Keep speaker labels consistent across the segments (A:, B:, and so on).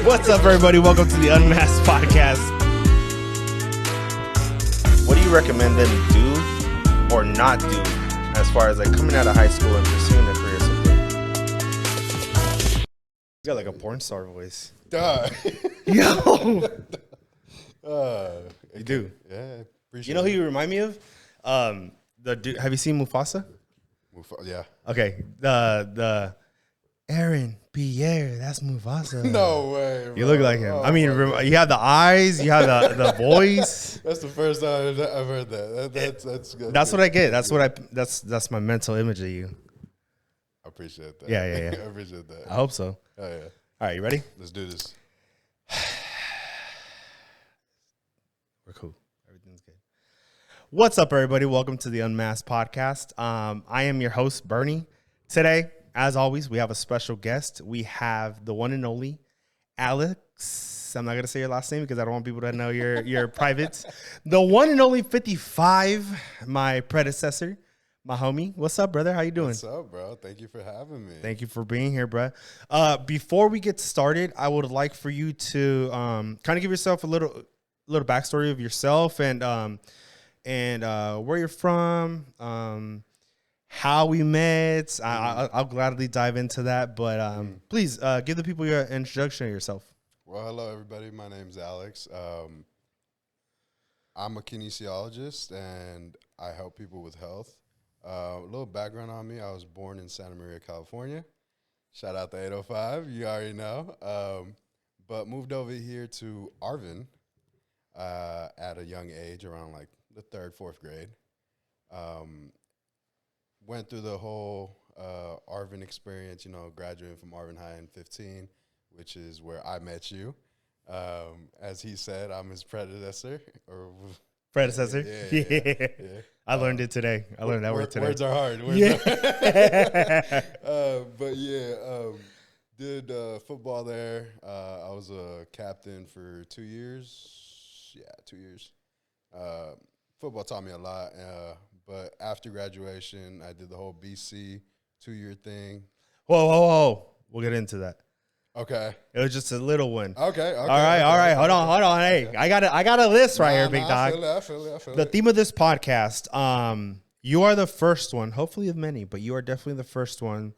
A: What's up, everybody? Welcome to the Unmasked podcast. What do you recommend them do or not do as far as like coming out of high school and pursuing a career someday? You got like a porn star voice.
B: Duh.
A: Yo. You do.
B: Yeah, appreciate
A: You know who
B: it.
A: you remind me of? The dude. Have you seen Mufasa?
B: Yeah.
A: Okay. The Aaron Pierre. That's Mufasa.
B: No way, bro.
A: You look like him.
B: Oh,
A: I mean,
B: my
A: you have the eyes. You have the voice.
B: That's the first time I've heard that. That's good.
A: That's what I get. That's my mental image of you.
B: I appreciate that.
A: Yeah.
B: I appreciate that.
A: I hope so.
B: Oh, yeah.
A: All right, you ready?
B: Let's do this.
A: We're cool. Everything's good. What's up, everybody? Welcome to the Unmasked podcast. I am your host, Bernie. Today, as always, we have a special guest. We have the one and only Alex. I'm not gonna say your last name because I don't want people to know your privates. The one and only 55, my predecessor, my homie. What's up, brother? How you doing?
B: What's up, bro? Thank you for having me.
A: Thank you for being here, bro. Before we get started, I would like for you to kind of give yourself a little backstory of yourself and where you're from, how we met. I'll gladly dive into that, but please give the people your introduction of yourself.
B: Well, hello, everybody. My name's Alex. I'm a kinesiologist, and I help people with health. A little background on me. I was born in Santa Maria, California. Shout out to 805. You already know. But moved over here to Arvin at a young age, around like the 3rd, 4th grade. Went through the whole Arvin experience, graduating from Arvin High in 15, which is where I met you. As he said, I'm his predecessor.
A: Predecessor?
B: Yeah.
A: I learned it today. I learned that word today.
B: Words are hard. But yeah, did football there. I was a captain for 2 years. Yeah, 2 years. Football taught me a lot. But after graduation, I did the whole BC 2-year thing.
A: Whoa. We'll get into that.
B: Okay.
A: It was just a little one.
B: Okay.
A: All right. Hold on. Hey, I got a list right here, big dog.
B: I feel it.
A: The theme of this podcast, you are the first one, hopefully of many, but you are definitely the first one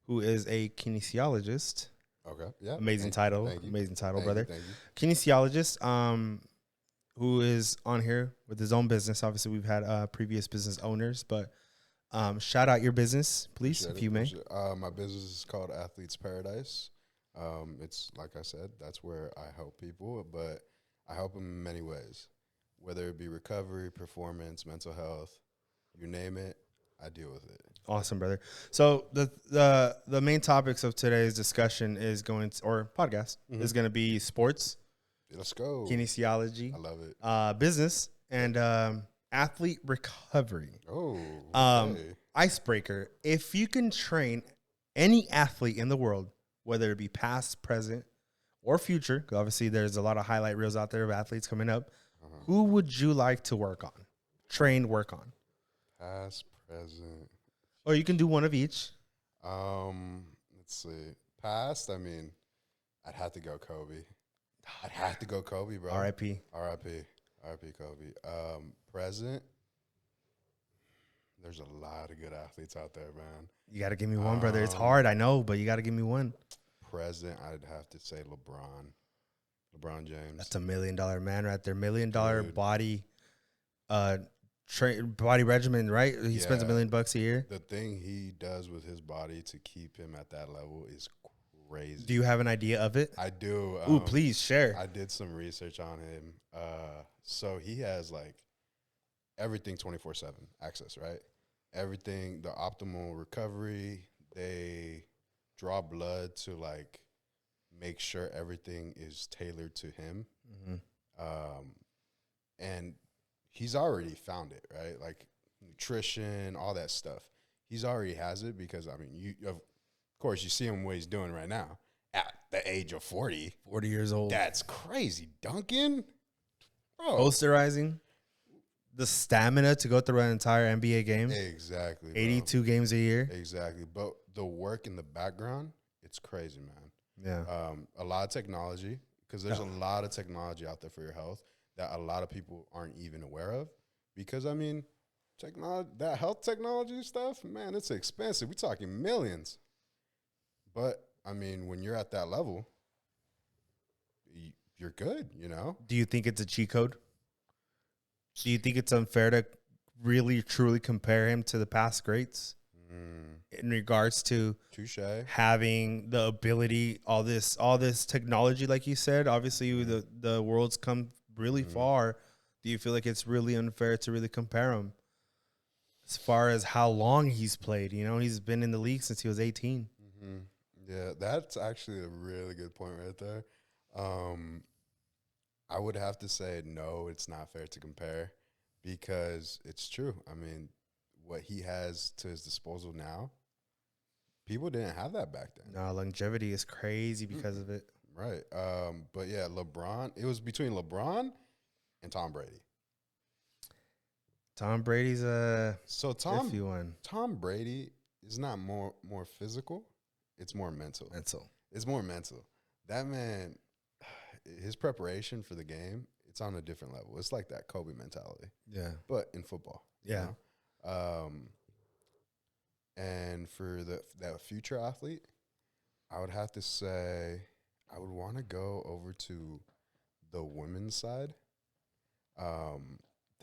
A: who is a kinesiologist.
B: Okay. Yeah.
A: Amazing title, brother.
B: Thank you.
A: Kinesiologist, who is on here with his own business. Obviously, we've had previous business owners, but shout out your business, please, if you may.
B: My business is called Athletes Paradise. It's like I said, that's where I help people, but I help them in many ways, whether it be recovery, performance, mental health, you name it, I deal with it.
A: Awesome, brother. So the main topics of today's discussion is podcast is going to be sports.
B: Let's go.
A: Kinesiology.
B: I love it.
A: Business and athlete recovery.
B: Oh, okay.
A: Icebreaker. If you can train any athlete in the world, whether it be past, present, or future, because obviously there's a lot of highlight reels out there of athletes coming up, who would you like to work on? Work on?
B: Past, present.
A: Or you can do one of each.
B: Let's see. Past, I mean, I'd have to go Kobe. Bro.
A: R.I.P.
B: Kobe. Present, there's a lot of good athletes out there, man.
A: You got to give me one, brother. It's hard, I know, but you got to give me one.
B: Present, I'd have to say LeBron James.
A: That's $1 million man right there. $1 million body body regimen, right? He spends $1 million a year.
B: The thing he does with his body to keep him at that level is crazy.
A: Do you have an idea of it?
B: I do.
A: Ooh, please share.
B: I did some research on him. So he has like everything 24/7 access, right? Everything, the optimal recovery. They draw blood to like make sure everything is tailored to him. And he's already found it, right? Like nutrition, all that stuff. He's already has it because, I mean, of course, you see him what he's doing right now at the age of 40.
A: 40 years old.
B: That's crazy. Duncan? Bro.
A: Posterizing. The stamina to go through an entire NBA game.
B: Exactly. Bro.
A: 82 games a year.
B: Exactly. But the work in the background, it's crazy, man.
A: Yeah.
B: A lot of technology, because there's a lot of technology out there for your health that a lot of people aren't even aware of. Because, I mean, technology, that health technology stuff, man, it's expensive. We're talking millions. But, I mean, when you're at that level, you're good, you know?
A: Do you think it's a cheat code? Do you think it's unfair to really, truly compare him to the past greats in regards to
B: Touche.
A: having the ability, all this technology, like you said? Obviously, the world's come really far. Do you feel like it's really unfair to really compare him as far as how long he's played? You know, he's been in the league since he was 18.
B: Yeah, that's actually a really good point right there. I would have to say no, it's not fair to compare, because it's true. I mean, what he has to his disposal now, people didn't have that back then.
A: No, longevity is crazy because of it.
B: Right. But yeah, LeBron, it was between LeBron and Tom Brady.
A: Tom Brady's a
B: So
A: iffy one.
B: Tom Brady is not more physical, it's more mental. It's more mental. That man, his preparation for the game, it's on a different level. It's like that Kobe mentality.
A: Yeah.
B: But in football.
A: Yeah.
B: You know? And for that future athlete, I would have to say I would want to go over to the women's side.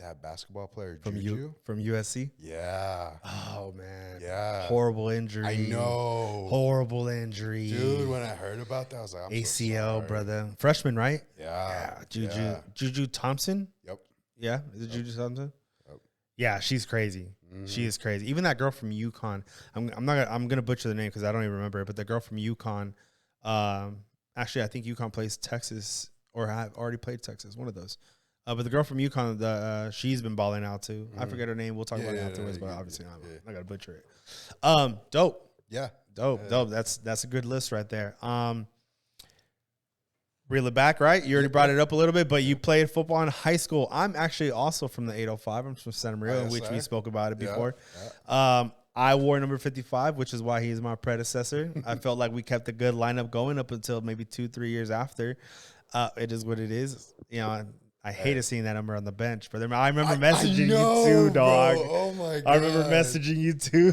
B: That basketball player, Juju.
A: From USC?
B: Yeah.
A: Oh, man.
B: Yeah.
A: Horrible injury.
B: I know.
A: Horrible injury.
B: Dude, when I heard about that, I was like, I'm
A: ACL,
B: so sorry.
A: brother. Freshman, right?
B: Yeah.
A: Juju.
B: Yeah.
A: Juju Thompson?
B: Yep.
A: Yeah. Is it Juju Thompson?
B: Yep.
A: Yeah, she's crazy. She is crazy. Even that girl from UConn. I'm gonna butcher the name because I don't even remember it. But the girl from UConn, actually, I think UConn plays Texas or have already played Texas. One of those. But the girl from UConn, she's been balling out too. I forget her name. We'll talk about it afterwards. But obviously, I'm not gonna butcher it. Dope.
B: Yeah.
A: Dope. That's a good list right there. Reel it back, right? You already brought it up a little bit, but you played football in high school. I'm actually also from the 805. I'm from Santa Maria, which we spoke about it before. Yeah. I wore number 55, which is why he's my predecessor. I felt like we kept a good lineup going up until maybe 2-3 years after. It is what it is. You know, I hated seeing that number on the bench, but I remember messaging you too, dog.
B: Bro. Oh my god!
A: I remember messaging you too.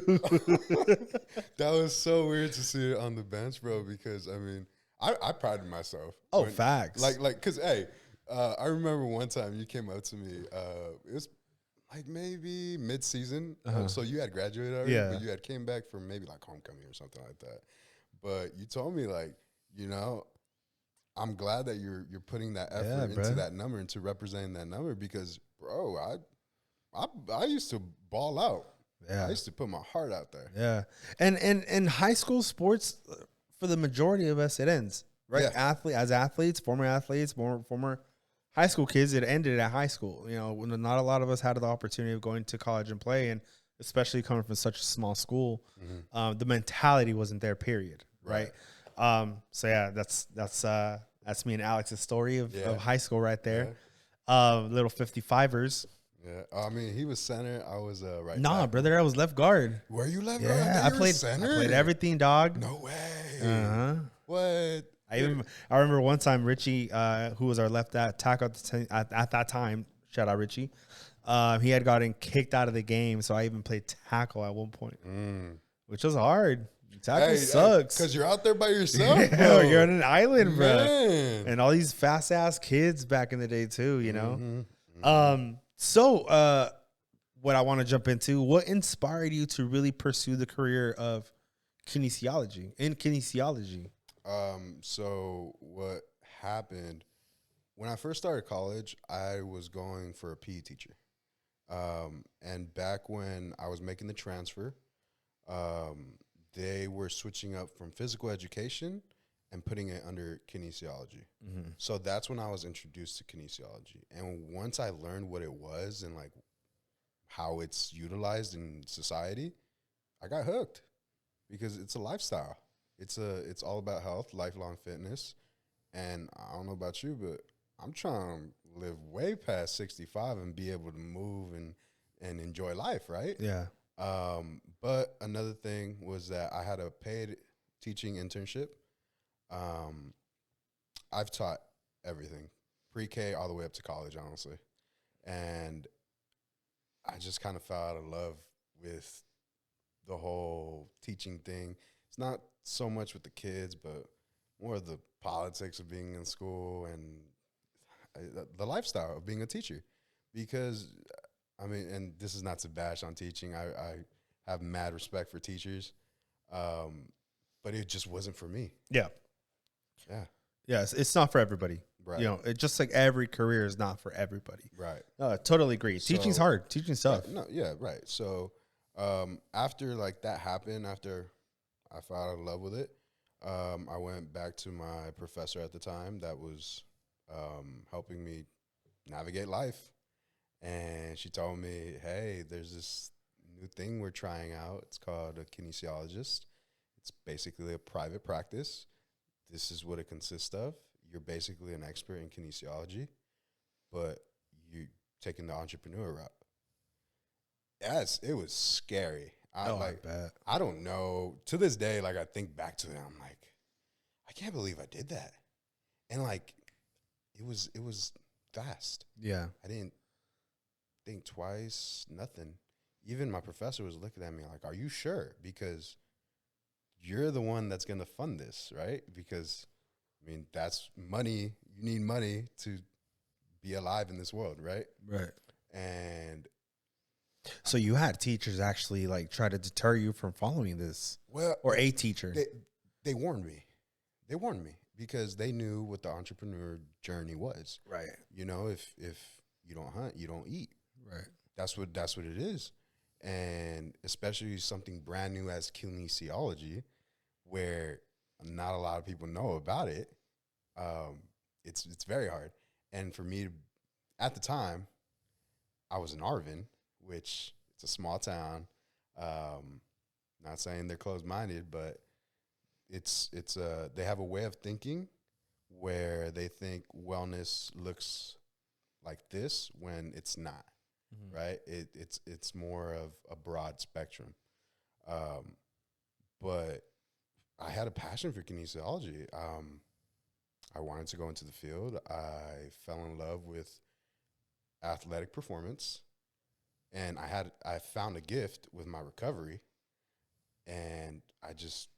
B: That was so weird to see it on the bench, bro. Because I mean, I prided myself.
A: Oh, facts.
B: Like, cause hey, I remember one time you came up to me. It was like maybe mid-season, so you had graduated already, but you had came back for maybe like homecoming or something like that. But you told me like, you know, I'm glad that you're putting that effort into that number, into representing that number, because bro, I used to ball out. Yeah, I used to put my heart out there.
A: Yeah, and high school sports, for the majority of us, it ends right. Yeah. Former athletes, former high school kids, it ended at high school. You know, not a lot of us had the opportunity of going to college and play, and especially coming from such a small school, the mentality wasn't there. Period. Right. So yeah, that's me and Alex's story of high school right there. Little 55ers.
B: Yeah, I mean, he was center. I was right.
A: Nah, brother, I was left guard.
B: Were you left guard?
A: Yeah, I played center. I played everything, dog.
B: No way. What?
A: I remember one time Richie, who was our left tackle at that time. Shout out Richie. He had gotten kicked out of the game, so I even played tackle at one point, which was hard. Tackle sucks
B: because you're out there by yourself.
A: Bro. You're on an island, bro, and all these fast ass kids back in the day too. You know. So what I want to jump into, what inspired you to really pursue the career of kinesiology?
B: So what happened when I first started college, I was going for a PE teacher. And back when I was making the transfer, they were switching up from physical education and putting it under kinesiology. So that's when I was introduced to kinesiology. And once I learned what it was and like how it's utilized in society, I got hooked because it's a lifestyle. It's all about health, lifelong fitness. And I don't know about you, but I'm trying to live way past 65 and be able to move and enjoy life, right?
A: Yeah.
B: But another thing was that I had a paid teaching internship I've taught everything, pre-K all the way up to college, honestly. And I just kind of fell out of love with the whole teaching thing. It's not so much with the kids, but more of the politics of being in school and the lifestyle of being a teacher. Because, I mean, and this is not to bash on teaching. I have mad respect for teachers, but it just wasn't for me.
A: Yeah.
B: Yeah.
A: Yes, it's not for everybody.
B: Right.
A: You know, it just like every career is not for everybody.
B: Right.
A: No, I totally agree.
B: So-
A: Teaching's hard. Teaching's tough.
B: No, yeah, right. So after like that happened, after I fell out of love with it, I went back to my professor at the time that was helping me navigate life. And she told me, hey, there's this new thing we're trying out. It's called a kinesiologist. It's basically a private practice. This is what it consists of. You're basically an expert in kinesiology, but you taking the entrepreneur route. Yes, it was scary. I
A: bet.
B: I don't know. To this day, like I think back to it, I'm like, I can't believe I did that. And like, it was fast.
A: Yeah.
B: I didn't think twice, nothing. Even my professor was looking at me like, are you sure? Because you're the one that's going to fund this, right? Because, I mean, that's money. You need money to be alive in this world, right?
A: Right.
B: And
A: so you had teachers actually like try to deter you from following this,
B: well,
A: or a teacher.
B: they warned me. They warned me because they knew what the entrepreneur journey was.
A: Right.
B: You know, if you don't hunt, you don't eat.
A: Right.
B: That's what it is. And especially something brand new as kinesiology, where not a lot of people know about it. It's very hard. And for me, at the time, I was in Arvin, which it's a small town. Not saying they're closed-minded, but it's they have a way of thinking where they think wellness looks like this when it's not. Mm-hmm. Right? It's more of a broad spectrum. But I had a passion for kinesiology. I wanted to go into the field. I fell in love with athletic performance, and I found a gift with my recovery, and I just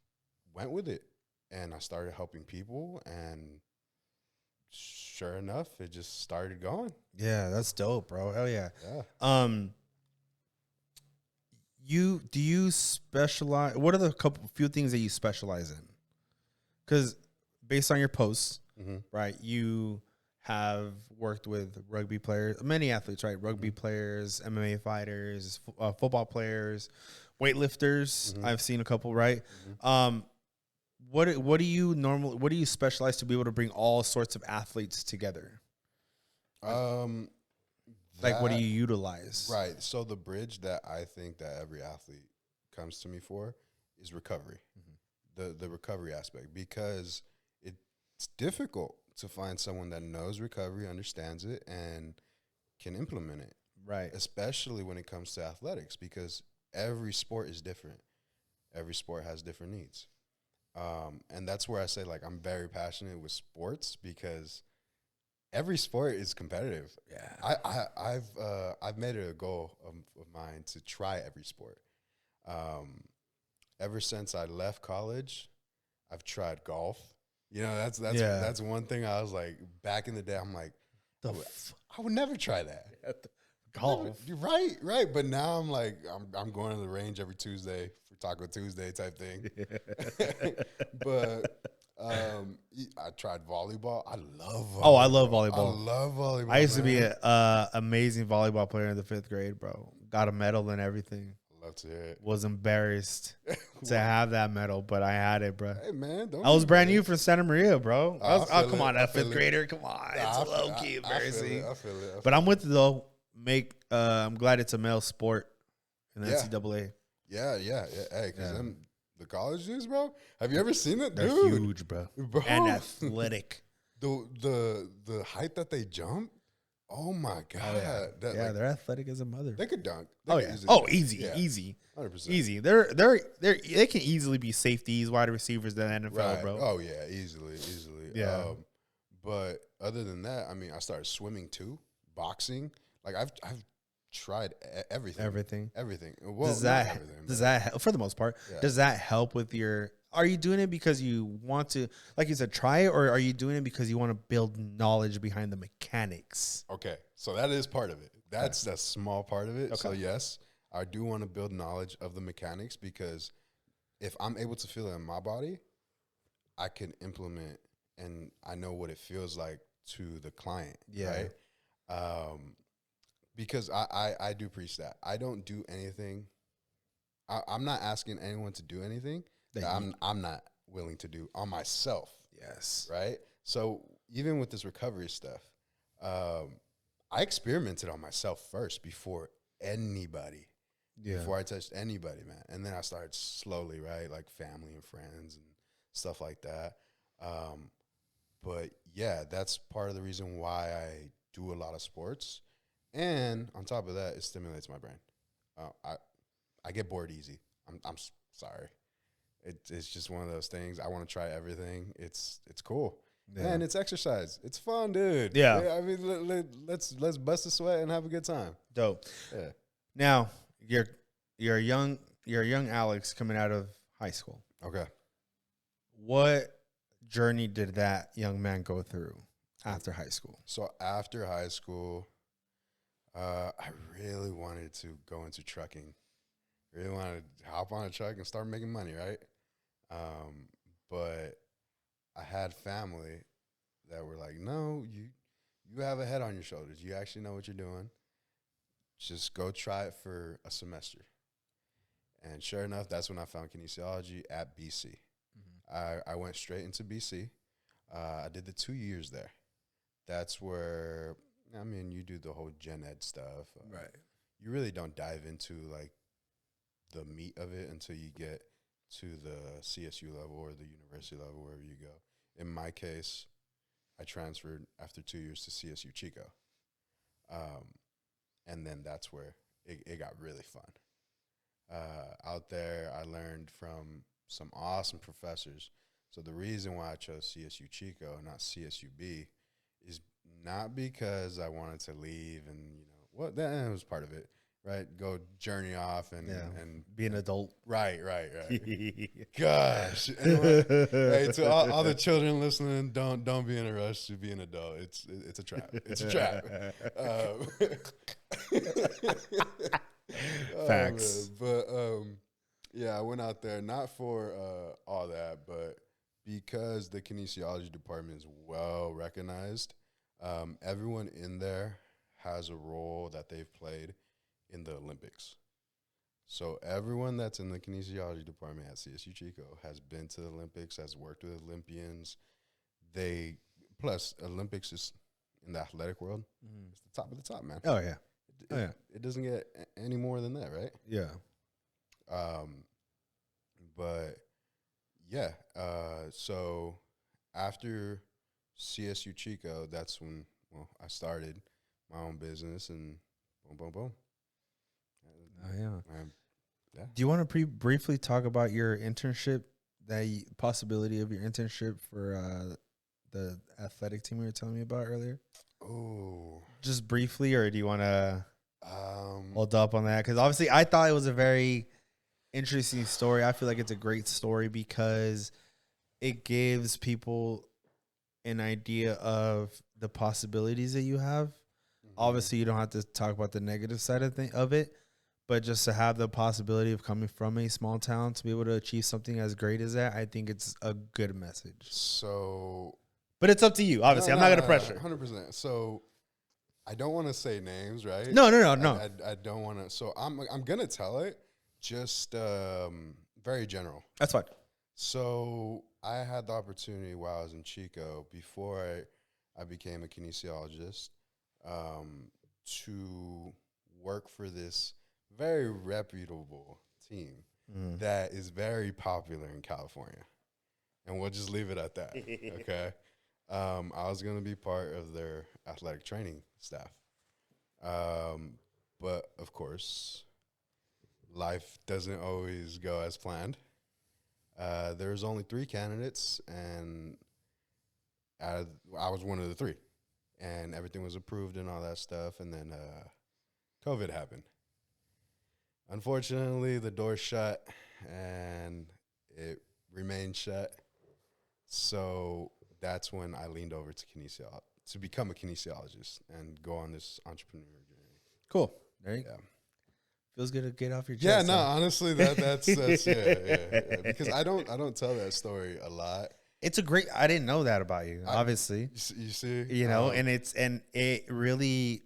B: went with it, and I started helping people, and sure enough, it just started going.
A: Yeah, that's dope, bro. Hell yeah.
B: Yeah.
A: Do you specialize? What are the few things that you specialize in? Because based on your posts,
B: Mm-hmm.
A: right, you have worked with rugby players, many athletes, right? Rugby players, MMA fighters, football players, weightlifters.
B: Mm-hmm.
A: I've seen a couple, right?
B: Mm-hmm.
A: What do you specialize to be able to bring all sorts of athletes together? Like, what do you utilize?
B: Right. So the bridge that I think that every athlete comes to me for is recovery, the recovery aspect, because it's difficult to find someone that knows recovery, understands it, and can implement it.
A: Right.
B: Especially when it comes to athletics, because every sport is different. Every sport has different needs. And that's where I say, like, I'm very passionate with sports because every sport is competitive.
A: Yeah.
B: I've made it a goal of mine to try every sport. Ever since I left college, I've tried golf. You know, that's one thing I was like, back in the day, I'm like, I would never try that.
A: Golf.
B: Right. But now I'm like, I'm going to the range every Tuesday for Taco Tuesday type thing. But I tried volleyball. I love volleyball.
A: Oh, I love volleyball.
B: I love volleyball.
A: I used to be an amazing volleyball player in the 5th grade, bro. Got a medal and everything.
B: Love to hear it.
A: Was embarrassed to have that medal, but I had it, bro.
B: Hey, man.
A: I was brand new from Santa Maria, bro. Come on, a 5th grader. Come on. It's low-key embarrassing.
B: I feel it.
A: But I'm with it, though. I'm glad it's a male sport in the NCAA.
B: Yeah. Hey, because the college dudes, bro. Have you ever seen it,
A: They're
B: dude?
A: huge, bro. And athletic.
B: The height that they jump. Oh my god!
A: Oh yeah,
B: That,
A: yeah.
B: like,
A: They're athletic as a mother.
B: they could dunk. They
A: Oh
B: could
A: yeah.
B: easily
A: Oh,
B: dunk.
A: easy,
B: Yeah,
A: easy,
B: 100%.
A: easy. They can easily be safeties, wide receivers in the NFL,
B: Right.
A: bro.
B: Oh yeah, easily.
A: Yeah.
B: But other than that, I mean, I started swimming too, boxing. Like I've tried everything.
A: Everything.
B: Everything. Well,
A: Does
B: not
A: that
B: everything.
A: does
B: but
A: that help, for the most part?
B: yeah.
A: Does that help with your? Are you doing it because you want to, like you said, try it, or are you doing it because you want to build knowledge behind the mechanics?
B: Okay, so that is part of it. That's a small part of it. So
A: Okay.
B: yes, I do want to build knowledge of the mechanics because if I'm able to feel it in my body, I can implement and I know what it feels like to the client.
A: Yeah.
B: Right. Because I do preach that. I don't do anything. I'm not asking anyone to do anything that I'm not willing to do on myself.
A: Yes.
B: Right. So even with this recovery stuff, I experimented on myself first before anybody.
A: Yeah.
B: Before I touched anybody, man. And then I started slowly, right? Like family and friends and stuff like that. But yeah, that's part of the reason why I do a lot of sports. And on top of that, it stimulates my brain. I get bored easy. I'm sorry. It's just one of those things. I want to try everything. It's cool.
A: Yeah.
B: And it's exercise. It's fun, dude.
A: Yeah.
B: I mean, let's bust a sweat and have a good time.
A: Dope.
B: Yeah.
A: Now you're a young Alex coming out of high school.
B: Okay.
A: What journey did that young man go through after high school?
B: So after high school, I really wanted to go into trucking. Really wanted to hop on a truck and start making money, right? But I had family that were like, no, you have a head on your shoulders. You actually know what you're doing. Just go try it for a semester. And sure enough, that's when I found kinesiology at BC. Mm-hmm. I went straight into BC. I did the 2 years there. That's where, I mean, you do the whole gen ed stuff.
A: Right.
B: You really don't dive into, like, the meat of it until you get to the CSU level or the university level, wherever you go. In my case, I transferred after 2 years to CSU Chico. And then that's where it got really fun. Out there, I learned from some awesome professors. So the reason why I chose CSU Chico and not CSUB is not because I wanted to leave and, that was part of it, right? Go journey off and
A: be an adult.
B: Right. Gosh. Anyway, hey, to all the children listening, don't be in a rush to be an adult. It's a trap. It's a trap.
A: Facts.
B: But yeah, I went out there not for all that, but because the kinesiology department is well recognized. Everyone in there has a role that they've played in the Olympics. So everyone that's in the kinesiology department at CSU Chico has been to the Olympics, has worked with Olympians. Plus Olympics is in the athletic world. Mm. It's the top of the top, man.
A: Oh yeah.
B: It doesn't get any more than that, right?
A: Yeah.
B: But yeah, so after CSU Chico, that's when I started my own business and boom.
A: Oh yeah. Do you want to briefly talk about your internship, possibility of your internship for the athletic team you were telling me about earlier?
B: Oh,
A: just briefly, or do you want to hold up on that? Because obviously, I thought it was a very interesting story. I feel like it's a great story because it gives people an idea of the possibilities that you have. Mm-hmm. Obviously, you don't have to talk about the negative side of it, but just to have the possibility of coming from a small town to be able to achieve something as great as that, I think it's a good message.
B: So,
A: but it's up to you. Obviously, I'm not going to pressure.
B: 100%. So, I don't want to say names, right?
A: No.
B: I don't want to. So, I'm going to tell it just very general.
A: That's fine.
B: So, I had the opportunity while I was in Chico, before I became a kinesiologist, to work for this very reputable team that is very popular in California. And we'll just leave it at that, okay? I was going to be part of their athletic training staff. But of course, life doesn't always go as planned. There's only 3 candidates, and I was one of the 3, and everything was approved and all that stuff. And then COVID happened. Unfortunately, the door shut, and it remained shut. So that's when I leaned over to to become a kinesiologist and go on this entrepreneur journey.
A: Cool. There you
B: Yeah.
A: Feels good to get off your
B: Yeah,
A: chest.
B: no, honestly, that's yeah. Because I don't tell that story a lot.
A: It's a great. I didn't know that about you. Obviously,
B: You see,
A: you know, and it really,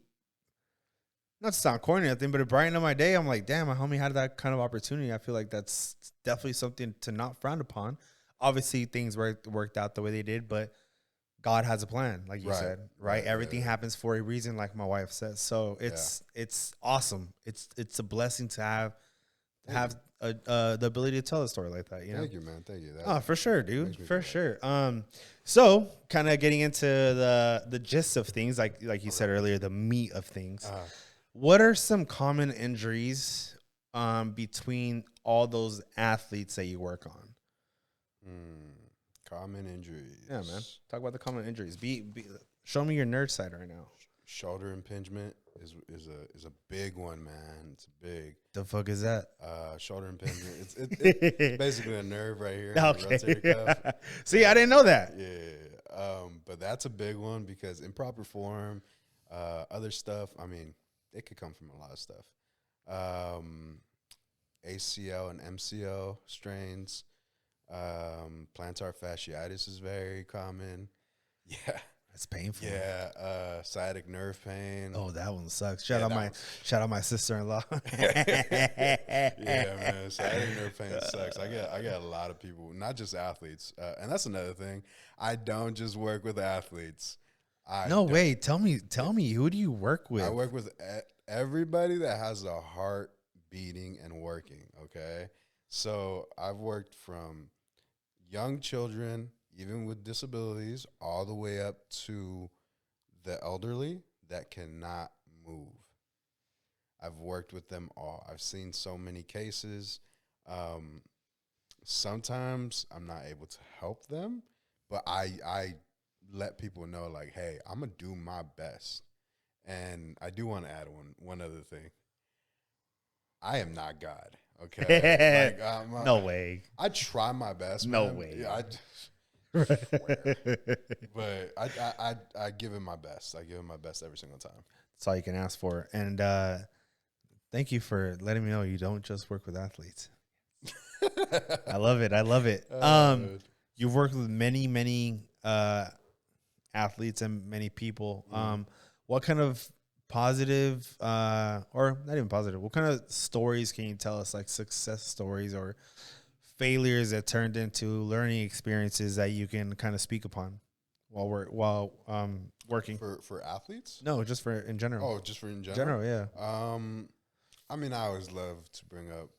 A: not to sound corny or anything, but it brightened up my day. I'm like, damn, my homie had that kind of opportunity. I feel like that's definitely something to not frown upon. Obviously, things worked out the way they did, but God has a plan, like you said, right? Everything happens for a reason, like my wife says. So it's awesome. It's a blessing to have the ability to tell a story like that. You know?
B: Thank you, man. Thank you.
A: Oh, for sure, dude. For sure. So kind of getting into the gist of things, like you said earlier, the meat of things. What are some common injuries between all those athletes that you work on?
B: Common injuries.
A: Yeah, man. Talk about the common injuries. Show me your nerd side right now.
B: Shoulder impingement is a big one, man. It's big.
A: The fuck is that?
B: Shoulder impingement. It's basically a nerve right here.
A: Okay.
B: In the rotator cuff.
A: See, I didn't know that.
B: Yeah. But that's a big one because improper form, other stuff. I mean, it could come from a lot of stuff. ACL and MCL strains. Plantar fasciitis is very common. Yeah.
A: That's painful.
B: Yeah. Sciatic nerve pain.
A: Oh, that one sucks. Shout out my sister-in-law.
B: Yeah, man. Sciatic nerve pain sucks. I got a lot of people, not just athletes. And that's another thing. I don't just work with athletes.
A: No way. Tell me, who do you work with?
B: I work with everybody that has a heart beating and working. Okay. So I've worked from young children, even with disabilities, all the way up to the elderly that cannot move. I've worked with them all. I've seen so many cases. Sometimes I'm not able to help them, but I let people know, like, hey, I'm going to do my best. And I do want to add one other thing. I am not God, okay?
A: No way.
B: I try my best,
A: No
B: man.
A: way.
B: Yeah, I swear. But I give him my best. I give him my best every single time.
A: That's all you can ask for. And thank you for letting me know you don't just work with athletes. I love it. You've worked with many athletes and many people. What kind of positive or not even positive, what kind of stories can you tell us, like success stories or failures that turned into learning experiences that you can kind of speak upon while working
B: for athletes?
A: No, just for in general.
B: Oh, just for in general?
A: Yeah.
B: I mean, I always love to bring up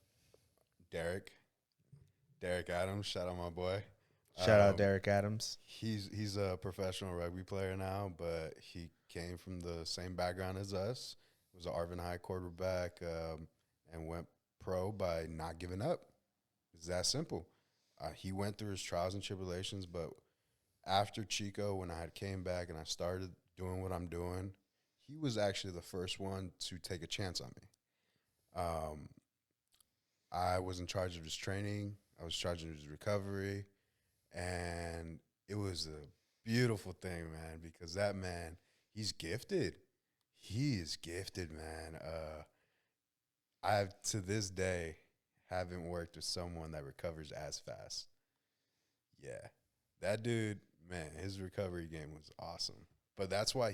B: Derek Adams. Shout out my boy.
A: Shout out Derek Adams.
B: He's a professional rugby player now, but he came from the same background as us. Was an Arvin High quarterback, and went pro by not giving up. It's that simple. He went through his trials and tribulations, but after Chico, when I had came back and I started doing what I'm doing, he was actually the first one to take a chance on me. I was in charge of his training. I was in charge of his recovery. And it was a beautiful thing, man, because that man, he's gifted. He is gifted, man. I've, to this day, haven't worked with someone that recovers as fast. Yeah. That dude, man, his recovery game was awesome. But that's why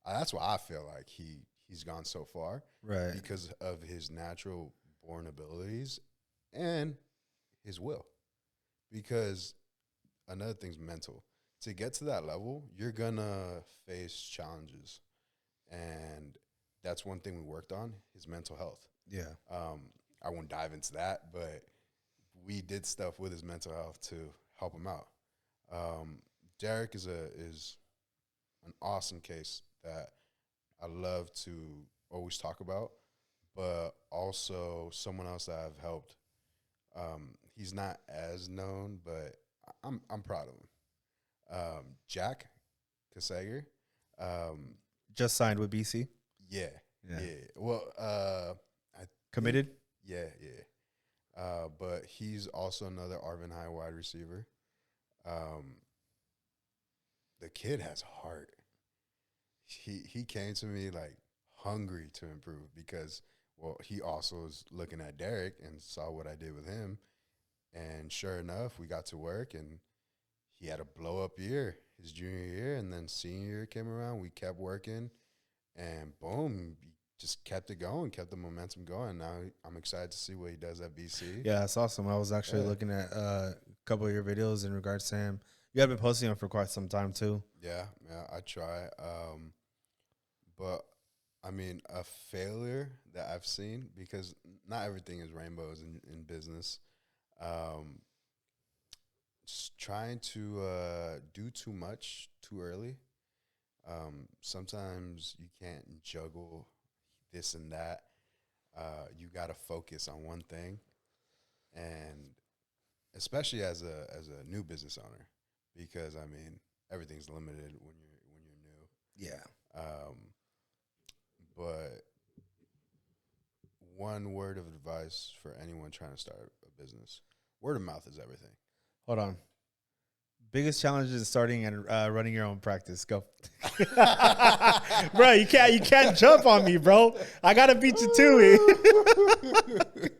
B: I feel like he's gone so far.
A: Right.
B: Because of his natural born abilities and his will. Because another thing's mental. To get to that level, you're going to face challenges. And that's one thing we worked on, his mental health.
A: Yeah.
B: I won't dive into that, but we did stuff with his mental health to help him out. Derek is an awesome case that I love to always talk about, but also someone else that I've helped. He's not as known, but I'm proud of him. Jack Kasager. Um,
A: Just signed with BC.
B: yeah,
A: Yeah.
B: yeah. Well, I
A: Committed.
B: think- yeah, yeah. But he's also another Arvin High wide receiver. Um, the kid has heart. He came to me like hungry to improve because he also was looking at Derek and saw what I did with him, and sure enough we got to work and he had a blow up year his junior year, and then senior year came around, we kept working, and boom, he just kept it going, kept the momentum going. Now I'm excited to see what he does at BC.
A: Yeah, that's awesome. I was actually looking at a couple of your videos in regards to him. You have been posting them for quite some time too.
B: Yeah, I try. But I mean, a failure that I've seen, because not everything is rainbows in business. Just trying to do too much too early. Sometimes you can't juggle this and that. You got to focus on one thing, and especially as a new business owner, because I mean everything's limited when you're new.
A: Yeah.
B: But one word of advice for anyone trying to start a business: word of mouth is everything.
A: Hold on. Biggest challenge is starting and running your own practice. Go, bro. You can't jump on me, bro. I gotta beat you to it.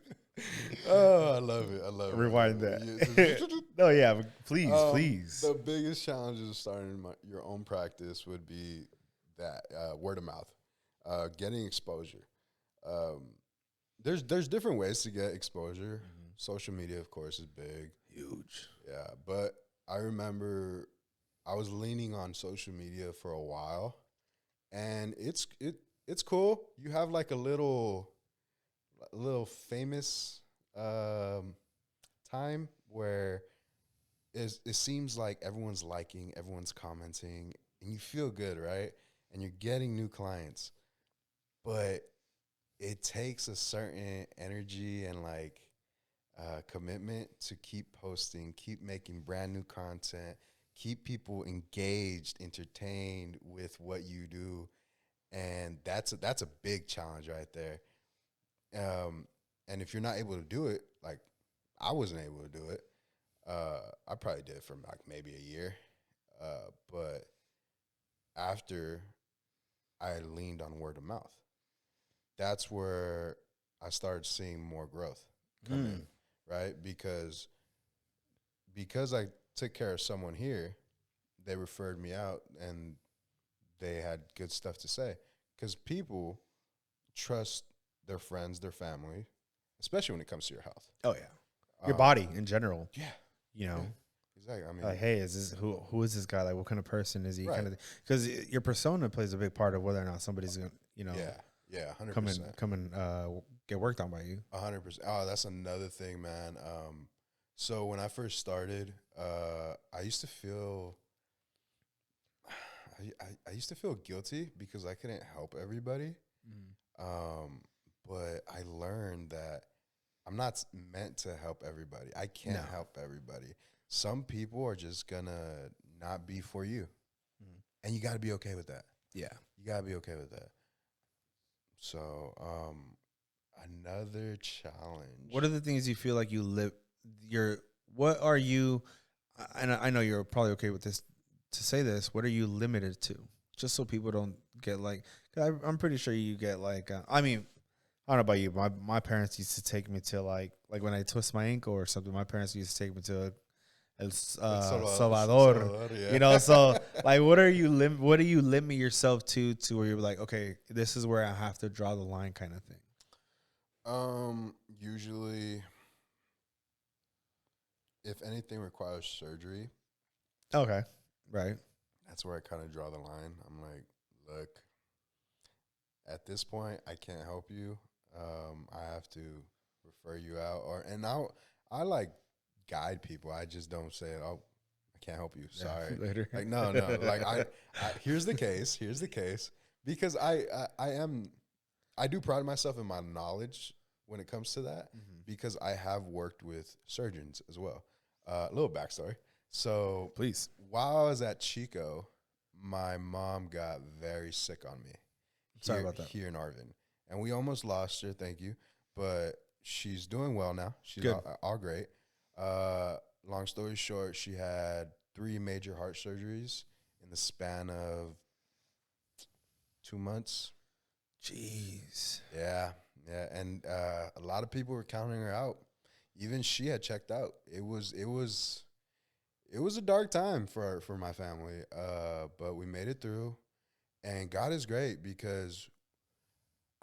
B: Oh, I love it. I love it.
A: Rewind that. No, yeah, please, please.
B: The biggest challenges of starting your own practice would be that word of mouth, getting exposure. There's different ways to get exposure. Mm-hmm. Social media, of course, is big,
A: huge.
B: Yeah, but I remember I was leaning on social media for a while, and it's cool. You have like a little famous time where it seems like everyone's liking, everyone's commenting, and you feel good, right? And you're getting new clients, but it takes a certain energy and like commitment to keep posting, keep making brand new content, keep people engaged, entertained with what you do, and that's a big challenge right there. And if you're not able to do it, like I wasn't able to do it, I probably did it for like maybe a year, but after I leaned on word of mouth, that's where I started seeing more growth come in. Right? Because I took care of someone here, they referred me out and they had good stuff to say. Because people trust their friends, their family, especially when it comes to your health.
A: Oh yeah, your body in general.
B: Yeah,
A: you know.
B: Yeah. Exactly. I mean,
A: like, hey, is this who is this guy? Like, what kind of person is he?
B: Right.
A: Kind of, because your persona plays a big part of whether or not somebody's gonna, you know.
B: Yeah, 100%.
A: Come and get worked on by you.
B: 100%. Oh, that's another thing, man. So when I first started, I used to feel, I used to feel guilty because I couldn't help everybody. But I learned that I'm not meant to help everybody. I can't help everybody. Some people are just gonna not be for you, and you got to be okay with that.
A: Yeah,
B: you got to be okay with that. So, another challenge.
A: What are the things you feel like you live? What are you? And I know you're probably okay with this to say this. What are you limited to? Just so people don't get like. Cause I'm pretty sure you get like. I mean, I don't know about you. My parents used to take me to like when I twist my ankle or something. My parents used to take me to El Salvador. Yeah. You know, so like, what do you limit yourself to where you're like, okay, this is where I have to draw the line, kind of thing.
B: Usually, if anything requires surgery,
A: okay, right,
B: that's where I kind of draw the line. I'm like, look, at this point, I can't help you. I have to refer you out, I like guide people. I just don't say, oh, I can't help you. Sorry.
A: Later.
B: Like, no. Like, I here's the case. because I do pride myself in my knowledge when it comes to that, because I have worked with surgeons as well. A little backstory. So
A: Please.
B: while I was at Chico, my mom got very sick on me.
A: Sorry about that.
B: Here in Arvin. And we almost lost her, thank you. But she's doing well now. She's
A: Good.
B: all great. Long story short, she had 3 major heart surgeries in the span of 2 months.
A: Jeez.
B: Yeah. And a lot of people were counting her out. Even she had checked out. It was a dark time for my family. But we made it through. And God is great, because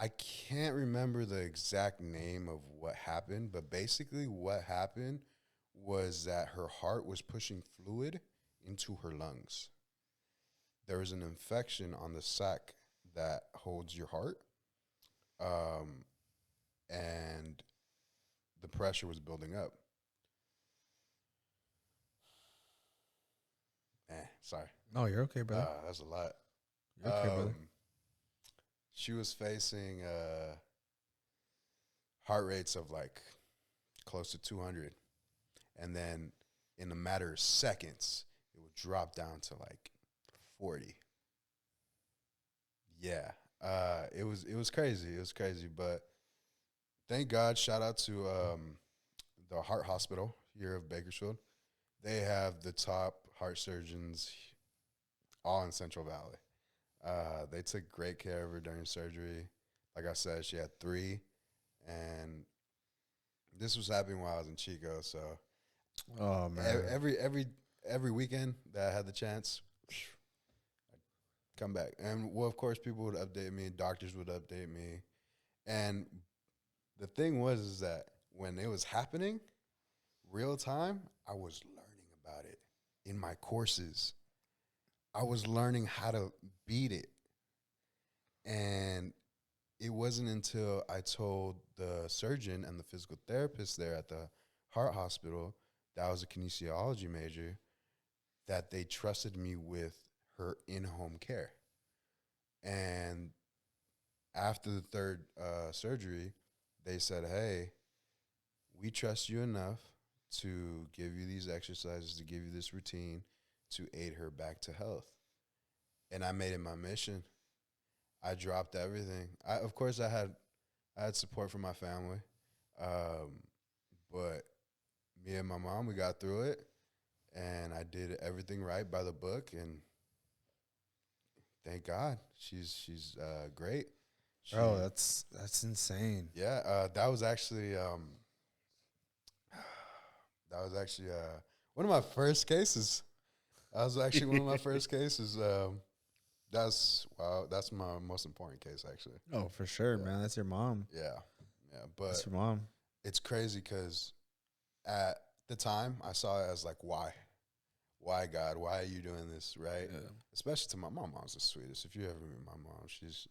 B: I can't remember the exact name of what happened, but basically what happened was that her heart was pushing fluid into her lungs. There was an infection on the sac that holds your heart, and the pressure was building up. Sorry.
A: Oh, you're okay, brother.
B: That's a lot.
A: You're okay, brother.
B: She was facing heart rates of like close to 200. And then in a matter of seconds, it would drop down to like 40. Yeah. It was crazy. It was crazy. But thank God, shout out to the heart hospital here of Bakersfield. They have the top heart surgeons all in Central Valley. They took great care of her during surgery. Like I said, she had 3, and this was happening while I was in Chico. So,
A: Oh man,
B: every weekend that I had the chance, I'd come back. And well, of course, people would update me. Doctors would update me. And the thing is that when it was happening, real time, I was learning about it in my courses. I was learning how to beat it. And it wasn't until I told the surgeon and the physical therapist there at the heart hospital that I was a kinesiology major that they trusted me with her in-home care. And after the 3rd surgery, they said, hey, we trust you enough to give you these exercises, to give you this routine, to aid her back to health. And I made it my mission. I dropped everything. Of course, I had support from my family, but me and my mom, we got through it, and I did everything right by the book, and thank God, she's great.
A: bro, that's insane.
B: Yeah, that was actually one of my first cases. That was actually one of my first cases. That's my most important case, actually.
A: Oh, for sure,
B: Yeah.
A: man. That's your mom.
B: Yeah, but
A: That's your mom.
B: it's crazy because at the time I saw it as like, why God, why are you doing this, right?
A: Yeah.
B: Especially to my mom. Mom's the sweetest. If you ever meet my mom, she's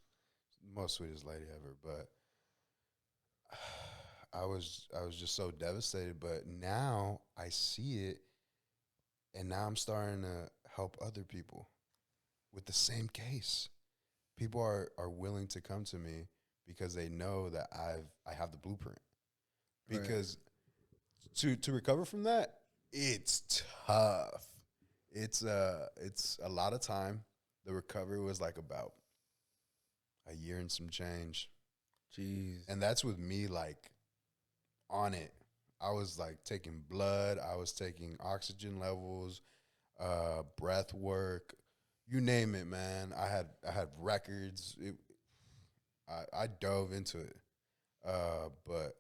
B: the most sweetest lady ever. But I was just so devastated. But now I see it, and now I'm starting to help other people with the same case. People are willing to come to me because they know that I have the blueprint. Because to recover from that, it's tough. It's a lot of time. The recovery was like about a year and some change.
A: Jeez.
B: And that's with me like on it. I was like taking blood, I was taking oxygen levels, breath work, you name it, man. I had records. I dove into it. But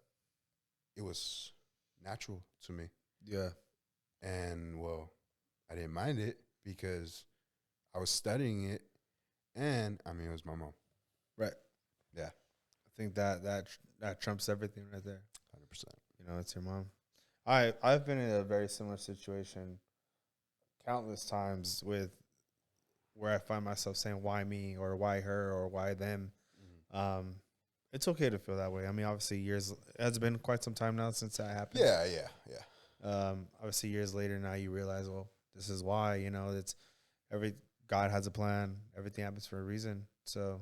B: it was natural to me.
A: Yeah.
B: And well, I didn't mind it because I was studying it, and I mean, it was my mom.
A: Right.
B: Yeah.
A: I think that trumps everything right there.
B: 100%.
A: You know, it's your mom. I've been in a very similar situation countless times with where I find myself saying why me or why her or why them. It's okay to feel that way. I mean, obviously it has been quite some time now since that happened.
B: Yeah.
A: Obviously years later now you realize, well, this is why, you know, God has a plan. Everything happens for a reason. So,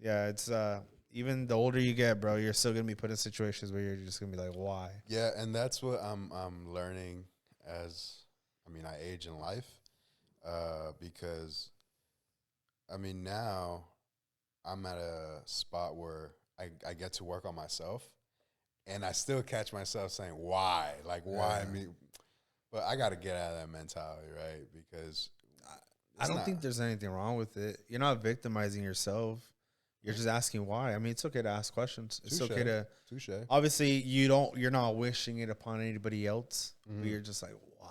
A: yeah, it's even the older you get, bro, you're still gonna be put in situations where you're just gonna be like, why?
B: Yeah, and that's what I'm learning as I age in life, because now I'm at a spot where I get to work on myself, and I still catch myself saying why, like why me, but I got to get out of that mentality, right? Because
A: I don't think there's anything wrong with it. You're not victimizing yourself. You're just asking why. I mean, it's okay to ask questions. It's okay to
B: touche.
A: obviously you're not wishing it upon anybody else, but you're just like, why?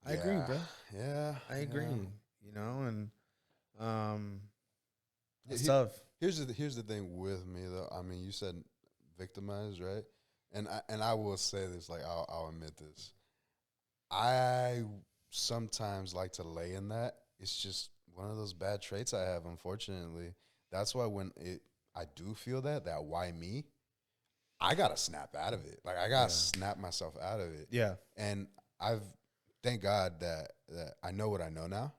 A: I agree, bro.
B: Yeah,
A: I agree. You know, and that's
B: He-
A: tough.
B: Here's the thing with me though. I mean, you said victimized, right? And I will say this, like I'll admit this. I sometimes like to lay in that. It's just one of those bad traits I have, unfortunately. That's why when I do feel that why me, I gotta snap out of it. Like I gotta snap myself out of it.
A: Yeah.
B: And I've thank God that I know what I know now,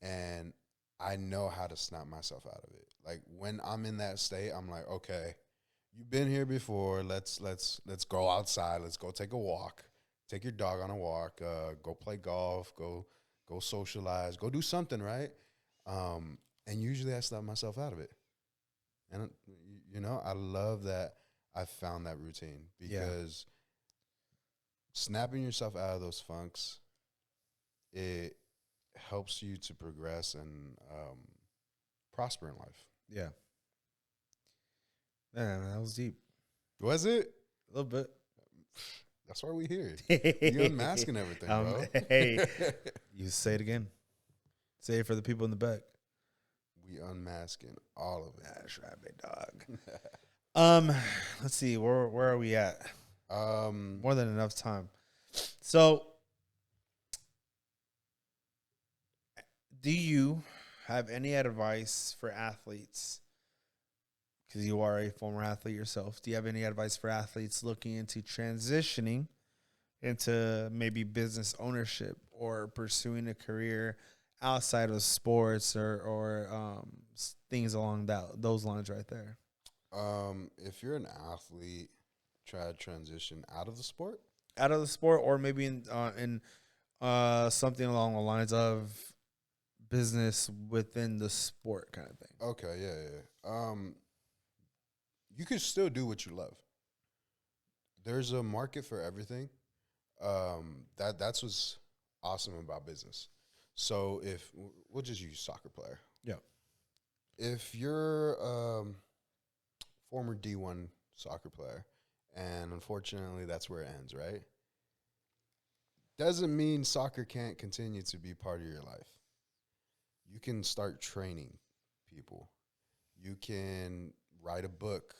B: and I know how to snap myself out of it. Like when I'm in that state, I'm like, okay, you've been here before. Let's go outside. Let's go take a walk. Take your dog on a walk. Go play golf. Go socialize. Go do something, right? And usually I snap myself out of it. And I love that I found that routine because snapping yourself out of those funks, it helps you to progress and prosper in life.
A: Yeah. Man, that was deep.
B: Was it?
A: A little bit.
B: That's why we here. You unmasking everything, bro.
A: Hey, you say it again. Say it for the people in the back.
B: We unmasking all of it.
A: That's right, big dog. Let's see. Where are we at? More than enough time. So, do you have any advice for athletes? Because you are a former athlete yourself. Do you have any advice for athletes looking into transitioning into maybe business ownership or pursuing a career outside of sports or things along those lines right there?
B: If you're an athlete, try to transition out of the sport.
A: Out of the sport, or maybe in something along the lines of business within the sport kind of thing.
B: Okay, yeah. You can still do what you love. There's a market for everything. That's what's awesome about business. So if we'll just use soccer player.
A: Yeah.
B: If you're former D1 soccer player, and unfortunately that's where it ends, right? Doesn't mean soccer can't continue to be part of your life. You can start training people. You can write a book,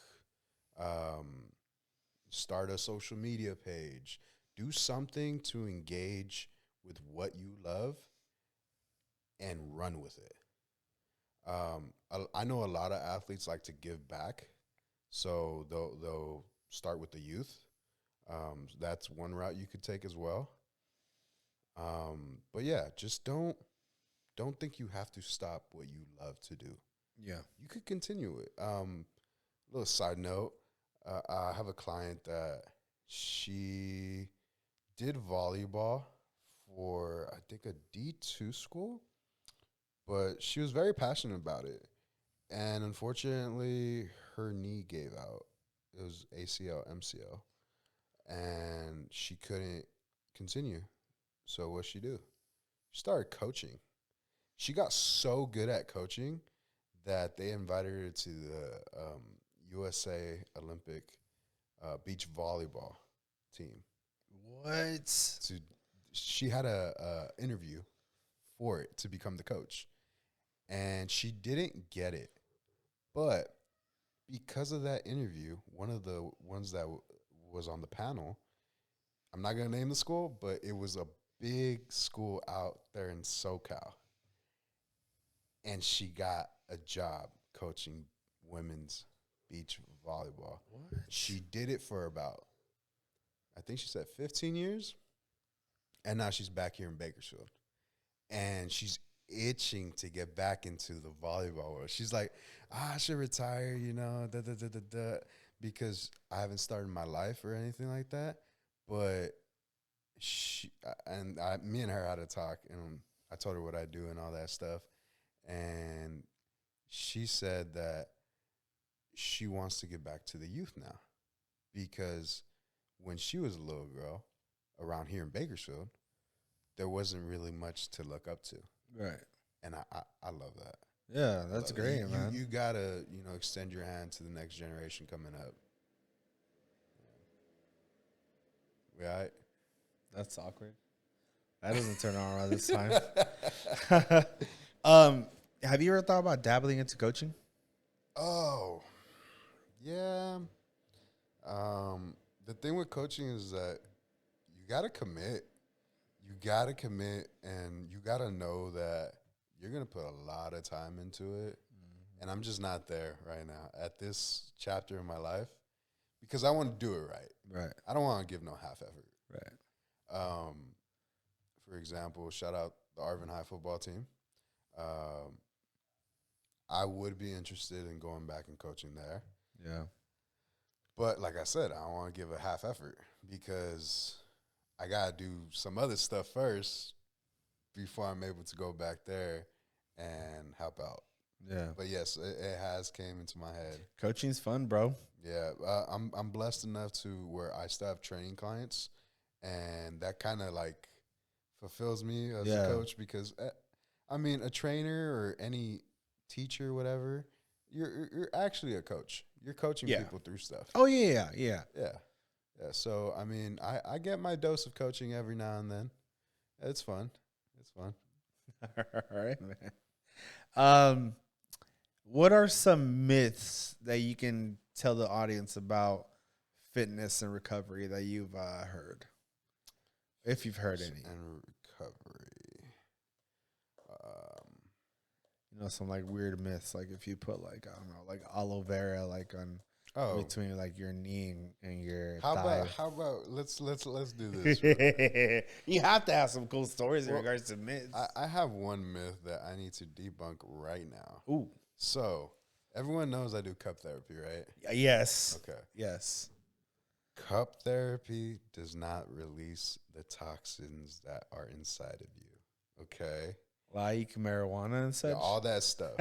B: start a social media page, do something to engage with what you love and run with it. I know a lot of athletes like to give back, so they'll start with the youth. That's one route you could take as well. But yeah, just don't think you have to stop what you love to do.
A: Yeah.
B: You could continue it. Little side note, I have a client that she did volleyball for I think a D2 school, but she was very passionate about it. And unfortunately, her knee gave out. It was ACL, MCL, and she couldn't continue. So what she do? She started coaching. She got so good at coaching that they invited her to the USA Olympic beach volleyball team.
A: What?
B: She had a interview for it to become the coach, and she didn't get it. But because of that interview, one of the ones that was on the panel, I'm not going to name the school, but it was a big school out there in SoCal. And she got a job coaching women's beach volleyball.
A: What?
B: She did it for about, I think she said 15 years. And now she's back here in Bakersfield. And she's itching to get back into the volleyball world. She's like, I should retire, because I haven't started my life or anything like that. But me and her had a talk, and I told her what I do and all that stuff. And she said that she wants to get back to the youth now, because when she was a little girl around here in Bakersfield, there wasn't really much to look up to.
A: Right.
B: And I love that.
A: Yeah, that's great, man.
B: You gotta, extend your hand to the next generation coming up. Right?
A: That's awkward. That doesn't turn on around this time. Have you ever thought about dabbling into coaching?
B: Oh, yeah. The thing with coaching is that you gotta commit. You gotta commit, and you gotta know that you're gonna put a lot of time into it. And I'm just not there right now at this chapter in my life, because I want to do it right.
A: Right.
B: I don't want to give no half effort.
A: Right.
B: For example, shout out the Arvin high football team. I would be interested in going back and coaching there.
A: Yeah.
B: But like I said, I don't want to give a half effort, because I got to do some other stuff first before I'm able to go back there and help out.
A: Yeah.
B: But yes, it has came into my head.
A: Coaching's fun, bro.
B: Yeah. I'm blessed enough to where I still have training clients, and that kind of like fulfills me as a coach, because a trainer or any teacher, whatever, you're actually a coach. You're coaching people through stuff.
A: Oh yeah.
B: So I get my dose of coaching every now and then. It's fun.
A: All right, man. What are some myths that you can tell the audience about fitness and recovery that you've heard, if you've heard any?
B: And recovery.
A: Some like weird myths, like if you put like, I don't know, like aloe vera like on between like your knee and your thigh.
B: How about let's do this.
A: You have to have some cool stories in regards to myths.
B: I have one myth that I need to debunk right now.
A: Ooh.
B: So everyone knows I do cup therapy, right?
A: Yes.
B: Okay.
A: Yes.
B: Cup therapy does not release the toxins that are inside of you. Okay.
A: Like marijuana and such?
B: Yeah, all that stuff.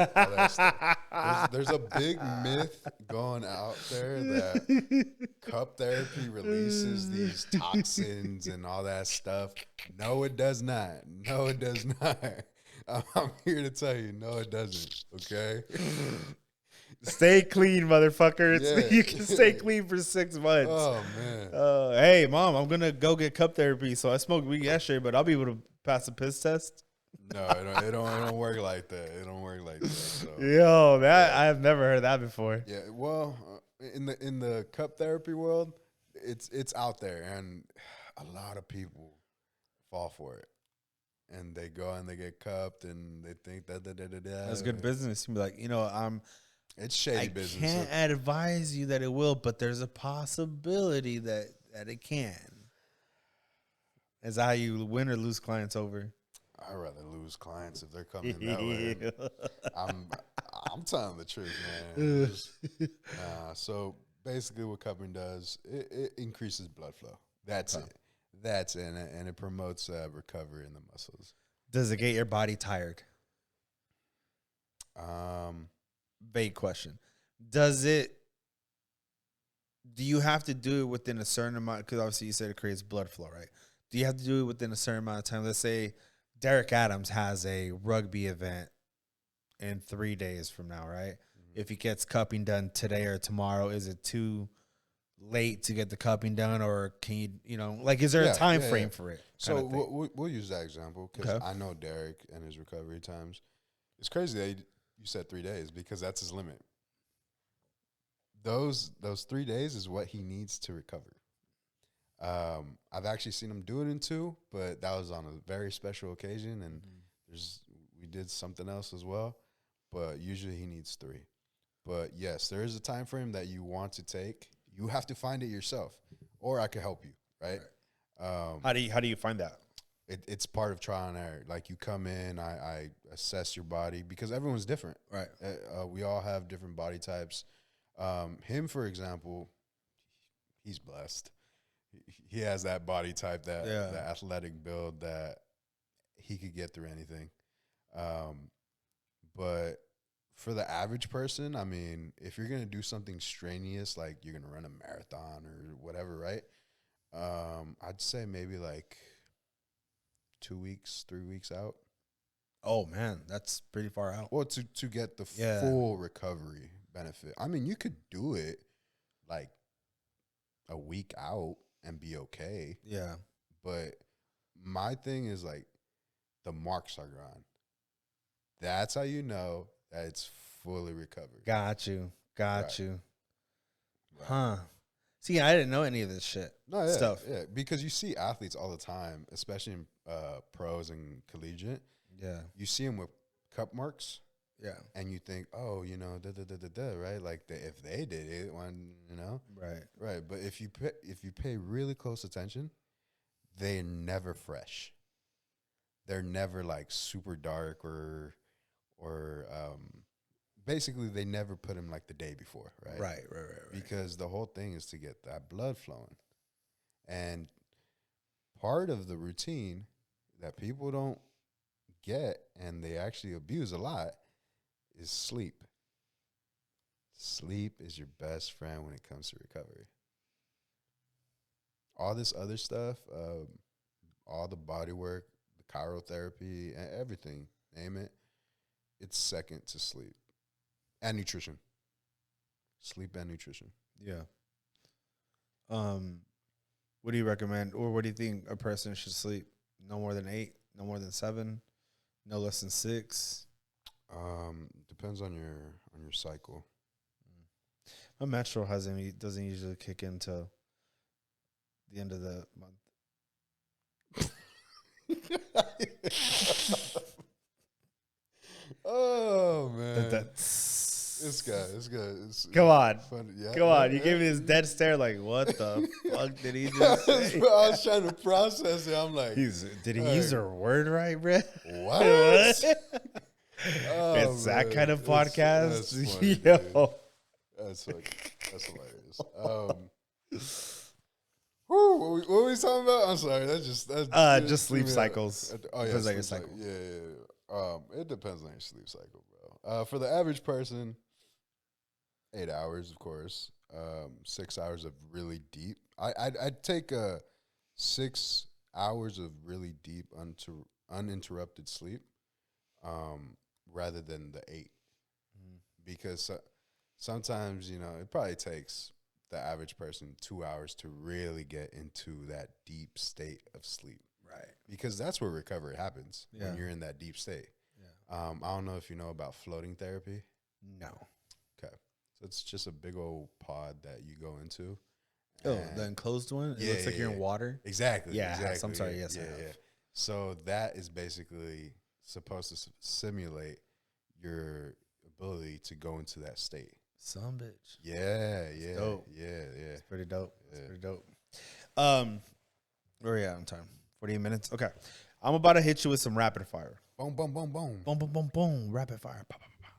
B: There's a big myth going out there that cup therapy releases these toxins and all that stuff. No, it does not. No, it does not. I'm here to tell you, no, it doesn't. Okay?
A: Stay clean, motherfuckers.
B: Yeah.
A: You can stay clean for 6 months.
B: Oh, man.
A: Hey, Mom, I'm going to go get cup therapy. So I smoked weed yesterday, but I'll be able to pass a piss test.
B: No, it don't work like that. It don't work like that. So.
A: Yo, I've never heard that before.
B: Yeah, well, in the cup therapy world, it's out there, and a lot of people fall for it, and they go and they get cupped, and they think that.
A: That's good business. You can be like,
B: it's shady business.
A: I can't advise you that it will, but there's a possibility that it can. Is that how you win or lose clients over?
B: I'd rather lose clients if they're coming that way. I'm telling the truth, man. So basically what cupping does, it increases blood flow. That's it. And it promotes recovery in the muscles.
A: Does it get your body tired? Vague question. Do you have to do it within a certain amount? Because obviously you said it creates blood flow, right? Do you have to do it within a certain amount of time? Let's say Derek Adams has a rugby event in 3 days from now, right? Mm-hmm. If he gets cupping done today or tomorrow, is it too late to get the cupping done, or can you, is there a time frame for it?
B: So we'll use that example, because I know Derek and his recovery times. It's crazy that you said 3 days, because that's his limit. Those 3 days is what he needs to recover. I've actually seen him do it in 2, but that was on a very special occasion, and we did something else as well. But usually he needs 3. But yes, there is a time frame that you want to take. You have to find it yourself, or I can help you. Right?
A: How do you find that?
B: it's part of trial and error. Like, you come in, I assess your body because everyone's different.
A: Right.
B: We all have different body types. Him, for example, he's blessed. He has that body type, that athletic build that he could get through anything. But for the average person, I mean, if you're gonna do something strenuous, like you're gonna run a marathon or whatever, right? I'd say maybe like 2 weeks, 3 weeks out.
A: Oh man, that's pretty far out.
B: Well, to get the full recovery benefit. I mean, you could do it like a week out and be okay.
A: Yeah.
B: But my thing is, like, the marks are gone. That's how you know that it's fully recovered.
A: Got you.
B: Right.
A: Huh. See, I didn't know any of this shit. Stuff.
B: Yeah, because you see athletes all the time, especially in pros and collegiate.
A: Yeah.
B: You see them with cup marks.
A: Yeah.
B: And you think, oh, right? Like, if they did it,
A: Right.
B: Right. But if you pay really close attention, they're never fresh. They're never like super dark or basically they never put them like the day before, right?
A: Right.
B: Because the whole thing is to get that blood flowing. And part of the routine that people don't get and they actually abuse a lot is sleep. Sleep is your best friend when it comes to recovery. All this other stuff, all the body work, the chirotherapy, and everything, name it, it's second to sleep. And nutrition. Sleep and nutrition.
A: Yeah. What do you recommend, or what do you think a person should sleep? No more than 8, no more than 7, no less than 6?
B: Depends on your cycle.
A: My menstrual doesn't usually kick in till the end of the month.
B: Oh man, this guy.
A: Come on,
B: funny. Yeah,
A: come on. You gave me this dead stare, like, what the fuck did he just say?
B: I was trying to process it. I'm like,
A: did he use her word right, bro?
B: What? Oh,
A: it's that kind of podcast.
B: That's funny,
A: Yo.
B: That's hilarious. What were we talking about? I'm sorry. That's
A: just sleep cycles.
B: Oh yeah,
A: Depends on your
B: sleep
A: cycle.
B: Yeah. It depends on your sleep cycle, bro. For the average person, 8 hours, of course. 6 hours of really deep. I'd take 6 hours of really deep uninterrupted sleep, rather than the 8, because sometimes it probably takes the average person 2 hours to really get into that deep state of sleep.
A: Right.
B: Because that's where recovery happens, when you're in that deep state. Yeah. I don't know if you know about floating therapy.
A: No.
B: Okay. So it's just a big old pod that you go into.
A: Oh, the enclosed one? It looks like you're in water?
B: Exactly.
A: Yeah,
B: exactly.
A: I'm sorry. Yes,
B: Yeah. So that is basically supposed to simulate your ability to go into that state.
A: Some bitch.
B: Yeah.
A: Dope.
B: Yeah.
A: It's pretty dope. It's pretty dope. Where are we at on time? 48 minutes? Okay. I'm about to hit you with some rapid fire.
B: Boom, boom, boom, boom.
A: Boom, boom, boom, boom. Rapid fire. Pa, pa, pa, pa.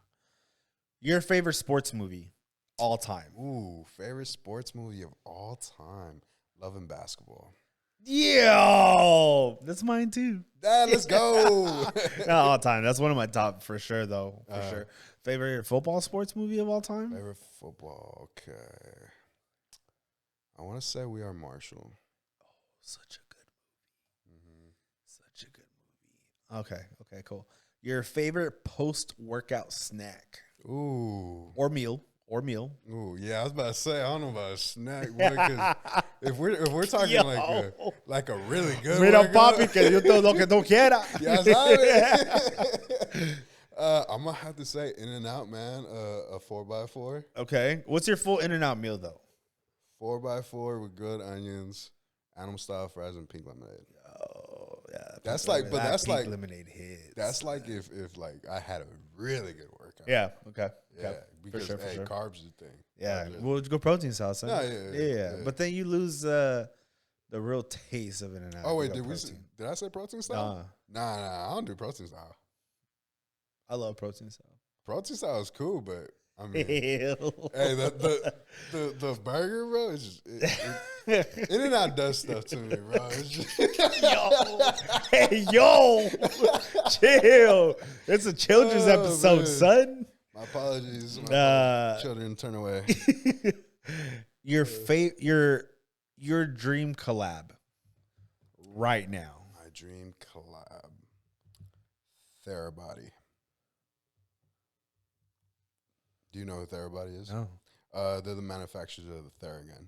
A: Your favorite sports movie all time?
B: Ooh, favorite sports movie of all time. Love and Basketball.
A: Yo, that's mine too.
B: Let's go.
A: Not all time. That's one of my top for sure, though. For sure. Favorite football sports movie of all time?
B: Favorite football. Okay. I want to say We Are Marshall.
A: Oh, such a good movie. Such a good movie. Okay, cool. Your favorite post-workout snack?
B: Ooh.
A: Or meal.
B: Ooh, yeah, I was about to say, I don't know about a snack, boy, 'cause if we're talking like a really good
A: Mira,
B: workout,
A: papi, que yo todo lo que tú quieras.
B: ya sabes. I'm gonna have to say In-N-Out, man, a 4x4.
A: Okay. What's your full In-N-Out meal, though?
B: 4x4 with grilled onions, animal style fries, and pink lemonade.
A: Oh, yeah.
B: That's like, but that's like
A: lemonade hits.
B: That's like if like I had a really good workout.
A: Yeah. Okay.
B: Yeah. Because
A: for sure.
B: carbs is the thing.
A: Yeah. We'll go protein salsa.
B: No, yeah.
A: But then you lose The real taste of In-N-Out.
B: Oh wait,
A: You got
B: did
A: protein.
B: did I say protein style? Nah, I don't do protein style.
A: I love protein style.
B: Protein style is cool, but I mean,
A: Ew.
B: hey, the burger, bro, it's just In-N-Out does stuff to me, bro. It's just
A: Yo, hey, yo, chill. It's a children's
B: Oh,
A: episode,
B: man.
A: son.
B: My apologies. My apologies. Children, turn away.
A: Your dream collab right now.
B: My dream collab. Therabody. Do you know who Therabody is?
A: No.
B: They're the manufacturers of the Theragun.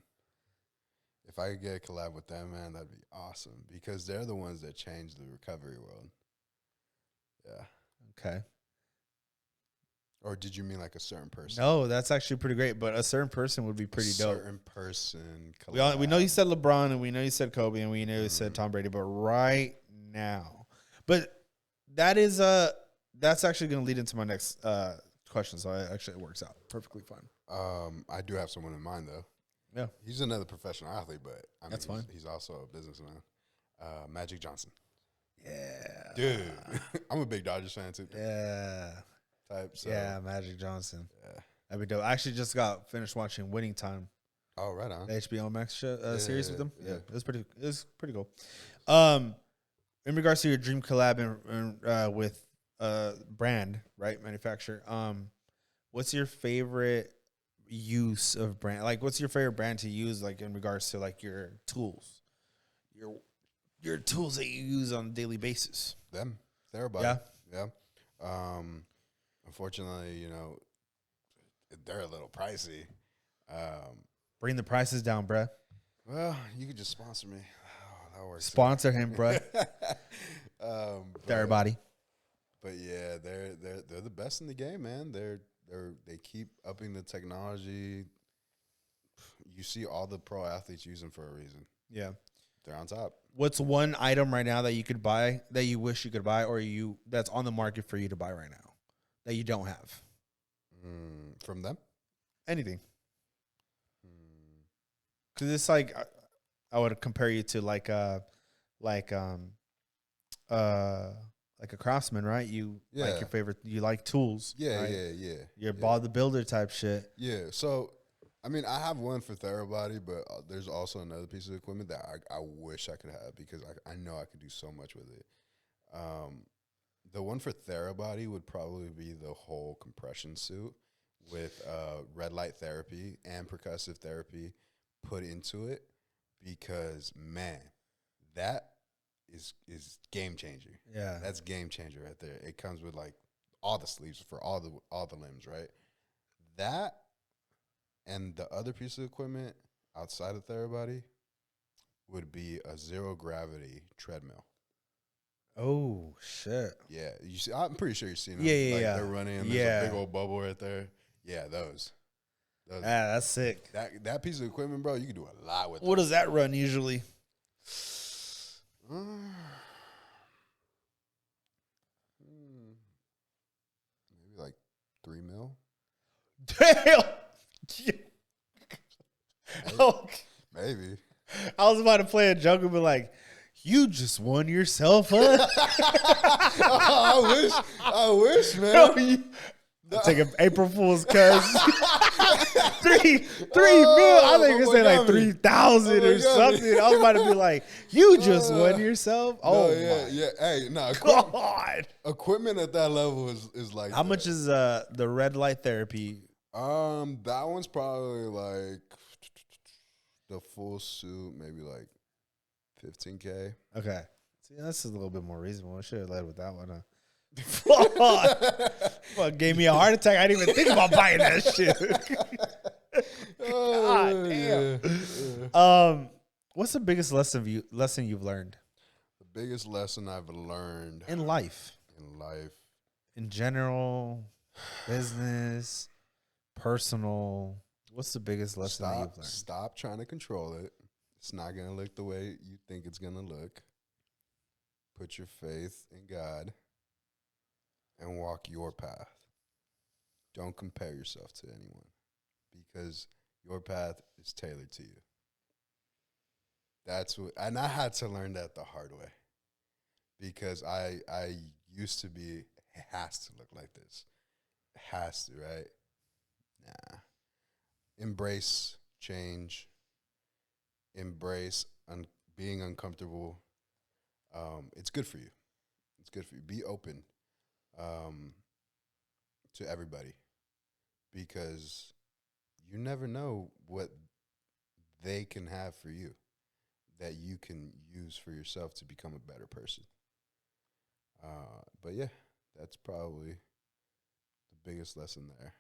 B: If I could get a collab with them, man, that'd be awesome because they're the ones that changed the recovery world. Yeah.
A: Okay.
B: Or did you mean like a certain person?
A: No, that's actually pretty great, but a certain person would be pretty dope.
B: Certain person
A: We know you said LeBron, and we know you said Kobe, and we know you said Tom Brady, but right now, but that is that's actually going to lead into my next question. So it works out perfectly fine.
B: I do have someone in mind though.
A: Yeah,
B: he's another professional athlete, but I mean,
A: that's fine.
B: He's also a businessman. Magic Johnson.
A: Yeah,
B: dude, I'm a big Dodgers fan too.
A: Yeah.
B: Type. So.
A: Yeah, Magic Johnson.
B: Yeah,
A: that'd be dope. I actually just got finished watching Winning Time.
B: Oh, right on.
A: The HBO Max series with them.
B: Yeah,
A: it was pretty cool. In regards to your dream collab and with brand, right, manufacturer. What's your favorite use of brand? Like, what's your favorite brand to use? Like, in regards to like your tools, your tools that you use on a daily basis.
B: Them, Therabody. Yeah. Unfortunately, you know, they're a little pricey.
A: Bring the prices down, bruh.
B: Well, you could just sponsor me. Oh, that works.
A: Sponsor him, bruh. Therabody.
B: But yeah, they're the best in the game, man. They keep upping the technology. You see all the pro athletes use them for a reason.
A: Yeah,
B: they're on top.
A: What's one item right now that you could buy that you wish you could buy, or that's on the market for you to buy right now that you don't have?
B: From them?
A: Anything. Because it's like I would compare you to like a craftsman, right? You like your favorite. You like tools.
B: Yeah,
A: right?
B: yeah.
A: You're Bob the Builder type shit.
B: Yeah. So, I mean, I have one for Therabody, but there's also another piece of equipment that I wish I could have because I know I could do so much with it. The one for Therabody would probably be the whole compression suit with red light therapy and percussive therapy put into it because, man, that is game changer.
A: Yeah.
B: That's game changer right there. It comes with like all the sleeves for all the limbs, right? That and the other piece of equipment outside of Therabody would be a zero gravity treadmill.
A: Oh shit!
B: Yeah, you see, I'm pretty sure you've seen them.
A: Yeah.
B: They're running. And there's a big old bubble right there. Yeah, those.
A: That's sick.
B: That piece of equipment, bro, you can do a lot with.
A: What does that run usually?
B: Maybe like $3 million.
A: Damn.
B: Maybe.
A: I was about to play a joke and be like, "You just won yourself, huh?"
B: I wish, man.
A: Take an April Fool's cuz. three mil. I think you said like 3,000 or something. I was about to be like, "You just won yourself." Oh
B: yeah. Hey, no,
A: God.
B: Equipment at that level is like.
A: How much is the red light therapy?
B: That one's probably like the full suit, maybe like $15K.
A: Okay. See, that's a little bit more reasonable. I should have led with that one, huh? Fuck, gave me a heart attack. I didn't even think about buying that shit. God damn. What's the biggest lesson you've learned?
B: The biggest lesson I've learned
A: in life.
B: In
A: general, business, personal. What's the biggest lesson that you've learned?
B: Stop trying to control it. It's not gonna look the way you think it's gonna look. Put your faith in God and walk your path. Don't compare yourself to anyone because your path is tailored to you. and I had to learn that the hard way because I used to be, it has to look like this. It has to, right? Nah. Embrace change. Embrace being uncomfortable. It's good for you. It's good for you. Be open to everybody because you never know what they can have for you that you can use for yourself to become a better person. But yeah, that's probably the biggest lesson there.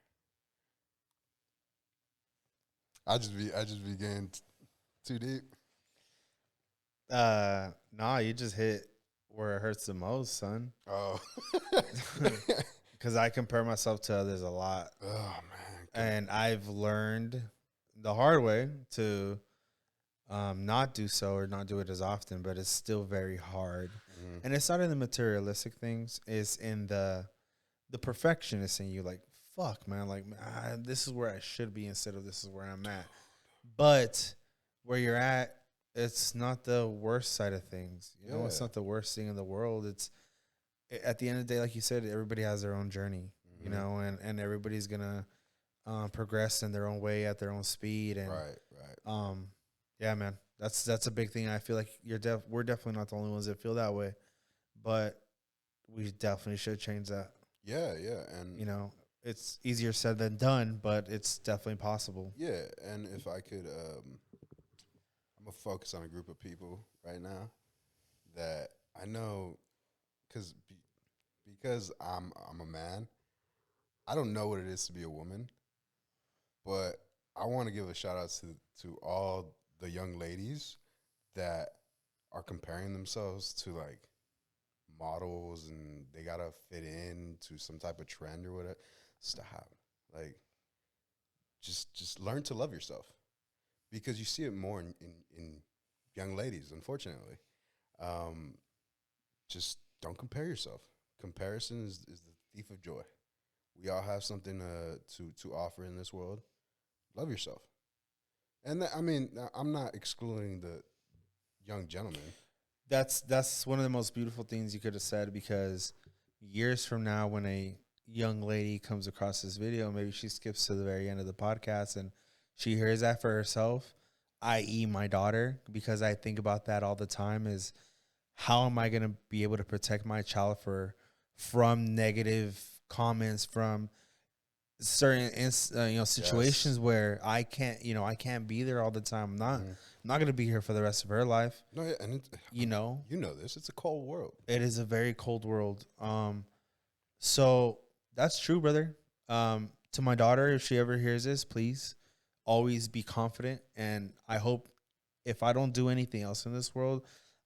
B: I just be getting too deep.
A: Nah, you just hit where it hurts the most, son.
B: Oh,
A: Because I compare myself to others a lot.
B: oh man.
A: And I've learned the hard way to not do so or not do it as often, but it's still very hard.
B: Mm-hmm.
A: And it's not in the materialistic things, it's in the perfectionist in you. Like, fuck, man, like, this is where I should be instead of this is where I'm at. But where you're at, it's not the worst side of things. You know, it's not the worst thing in the world. It's at the end of the day, like you said, everybody has their own journey, you know, and everybody's gonna progress in their own way at their own speed. And
B: right.
A: yeah, man, that's a big thing. I feel like we're definitely not the only ones that feel that way, but we definitely should change that.
B: Yeah, and
A: you know, it's easier said than done, but it's definitely possible.
B: yeah, and if I could, I'm gonna focus on a group of people right now that I know, because I'm a man. I don't know what it is to be a woman, but I want to give a shout out to all the young ladies that are comparing themselves to like models and they gotta fit in to some type of trend or whatever. Stop. Like, just learn to love yourself because you see it more in young ladies, unfortunately. Just don't compare yourself. Comparison is the thief of joy. We all have something to offer in this world. Love yourself. And I mean, I'm not excluding the young gentleman.
A: That's one of the most beautiful things you could have said, because years from now, when a young lady comes across this video, maybe she skips to the very end of the podcast and she hears that for herself, i.e. my daughter, because I think about that all the time, is how am I going to be able to protect my child from negative comments, from certain situations where I can't be there all the time. I'm not going to be here for the rest of her life.
B: No, yeah, and
A: you know
B: this. It's a cold world.
A: It is a very cold world. So that's true, brother. To my daughter, if she ever hears this, please always be confident. And I hope, if I don't do anything else in this world,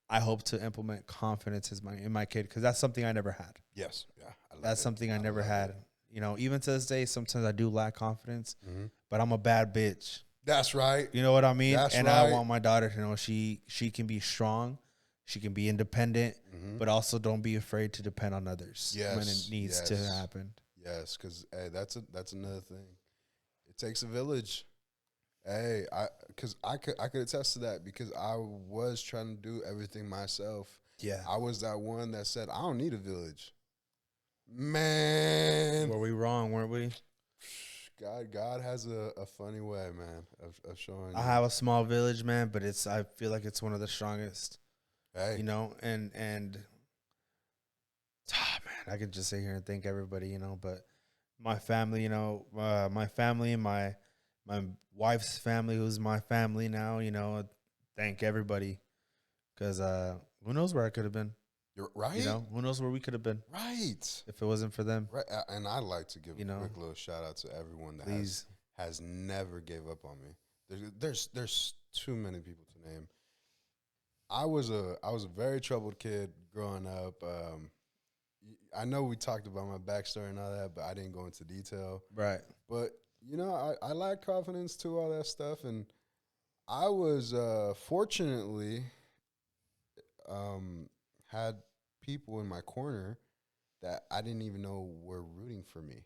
A: I hope to implement confidence in my kid, because that's something I never had.
B: Yes, yeah,
A: that's something I never had. You know, even to this day, sometimes I do lack confidence, but I'm a bad bitch.
B: That's right.
A: You know what I mean?
B: That's
A: and
B: right.
A: I want my daughter to know she can be strong, she can be independent, but also don't be afraid to depend on others when it needs to happen.
B: Yes, because hey, that's another thing. It takes a village. Hey, I could attest to that, because I was trying to do everything myself.
A: Yeah,
B: I was that one that said I don't need a village. Man,
A: were we wrong? Weren't we?
B: God has a funny way, man, of showing.
A: I have a small village, man, but I feel like it's one of the strongest.
B: Hey,
A: you know, and man, I could just sit here and thank everybody, you know, but my family, my family, my wife's family, who's my family now, thank everybody, because who knows where I could have been.
B: You're right.
A: Who knows where we could have been.
B: Right.
A: If it wasn't for them.
B: Right. And I'd like to give a quick little shout out to everyone that has never gave up on me. There's too many people to name. I was a very troubled kid growing up. I know we talked about my backstory and all that, but I didn't go into detail.
A: Right.
B: But I lack confidence too, all that stuff, and I was fortunately had people in my corner that I didn't even know were rooting for me,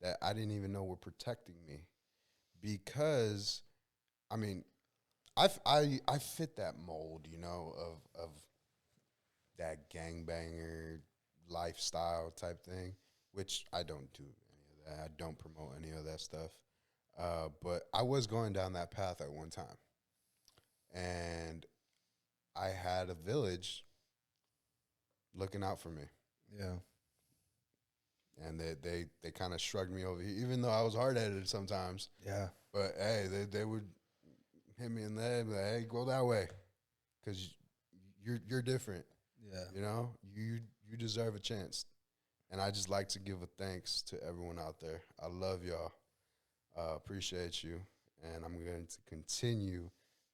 B: that I didn't even know were protecting me, because, I mean, I fit that mold, you know, of that gangbanger lifestyle type thing, which I don't do any of that. I don't promote any of that stuff. But I was going down that path at one time, and I had a village looking out for me.
A: Yeah.
B: And they kind of shrugged me over, even though I was hard headed sometimes.
A: Yeah.
B: But hey, they would hit me in the head, and be like, hey, go that way, because you're different.
A: Yeah.
B: You know, you deserve a chance. And I just like to give a thanks to everyone out there. I love y'all. Appreciate you, and I'm going to continue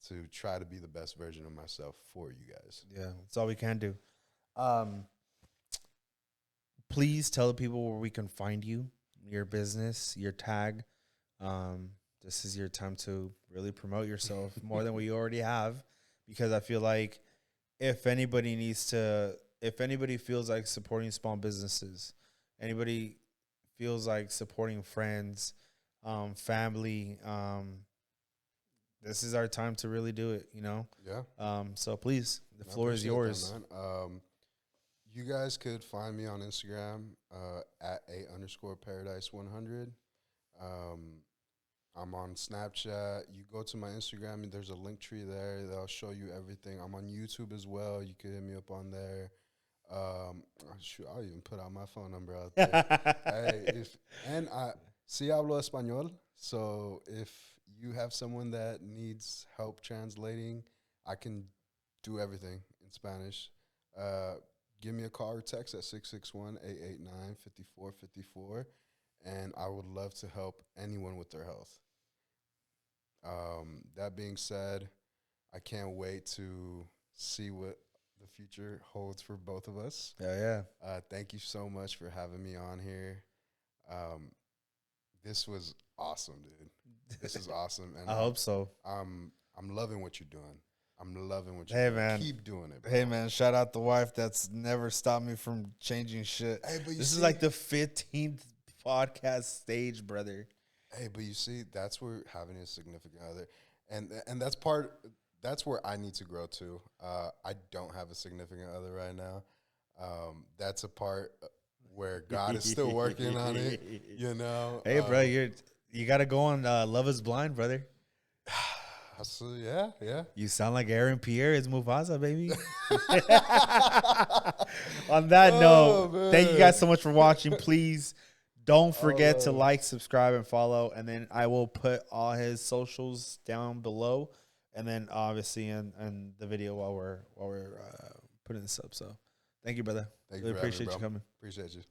B: to try to be the best version of myself for you guys.
A: Yeah, that's all we can do. Please tell the people where we can find you, your business, your tag. This is your time to really promote yourself more than what you already have, because I feel like if anybody feels like supporting small businesses, anybody feels like supporting friends, family, this is our time to really do it, you know?
B: Yeah.
A: So please, the
B: I
A: floor is
B: appreciate
A: yours.
B: that, man. You guys could find me on Instagram at @a_paradise100. I'm on Snapchat. You go to my Instagram, there's a link tree there. They'll show you everything. I'm on YouTube as well. You can hit me up on there. Shoot, I'll even put out my phone number out there. I sí hablo español. So if you have someone that needs help translating, I can do everything in Spanish. Give me a call or text at 661-889-5454, and I would love to help anyone with their health. That being said, I can't wait to see what the future holds for both of us.
A: Yeah.
B: Thank you so much for having me on here. This was awesome, dude. This is awesome, and
A: I hope so.
B: I'm loving what you're doing. I'm loving what you're
A: Hey,
B: doing.
A: man.
B: Keep doing it, bro.
A: Hey, man, shout out the wife that's never stopped me from changing shit.
B: Hey, but
A: this is like the 15th podcast stage, brother.
B: Hey, but you see, that's where having a significant other, and that's where I need to grow too. I don't have a significant other right now. That's a part where God is still working on it. You know.
A: Hey, bro, you gotta go on Love Is Blind, brother.
B: So yeah.
A: You sound like Aaron Pierre is Mufasa, baby. On that note,
B: man.
A: thank you guys so much for watching. Please don't forget to like, subscribe, and follow. And then I will put all his socials down below, and then obviously in the video while we're putting this up. So thank you, brother.
B: Thank
A: Really
B: you for having me,
A: appreciate
B: bro.
A: you coming.
B: Appreciate you.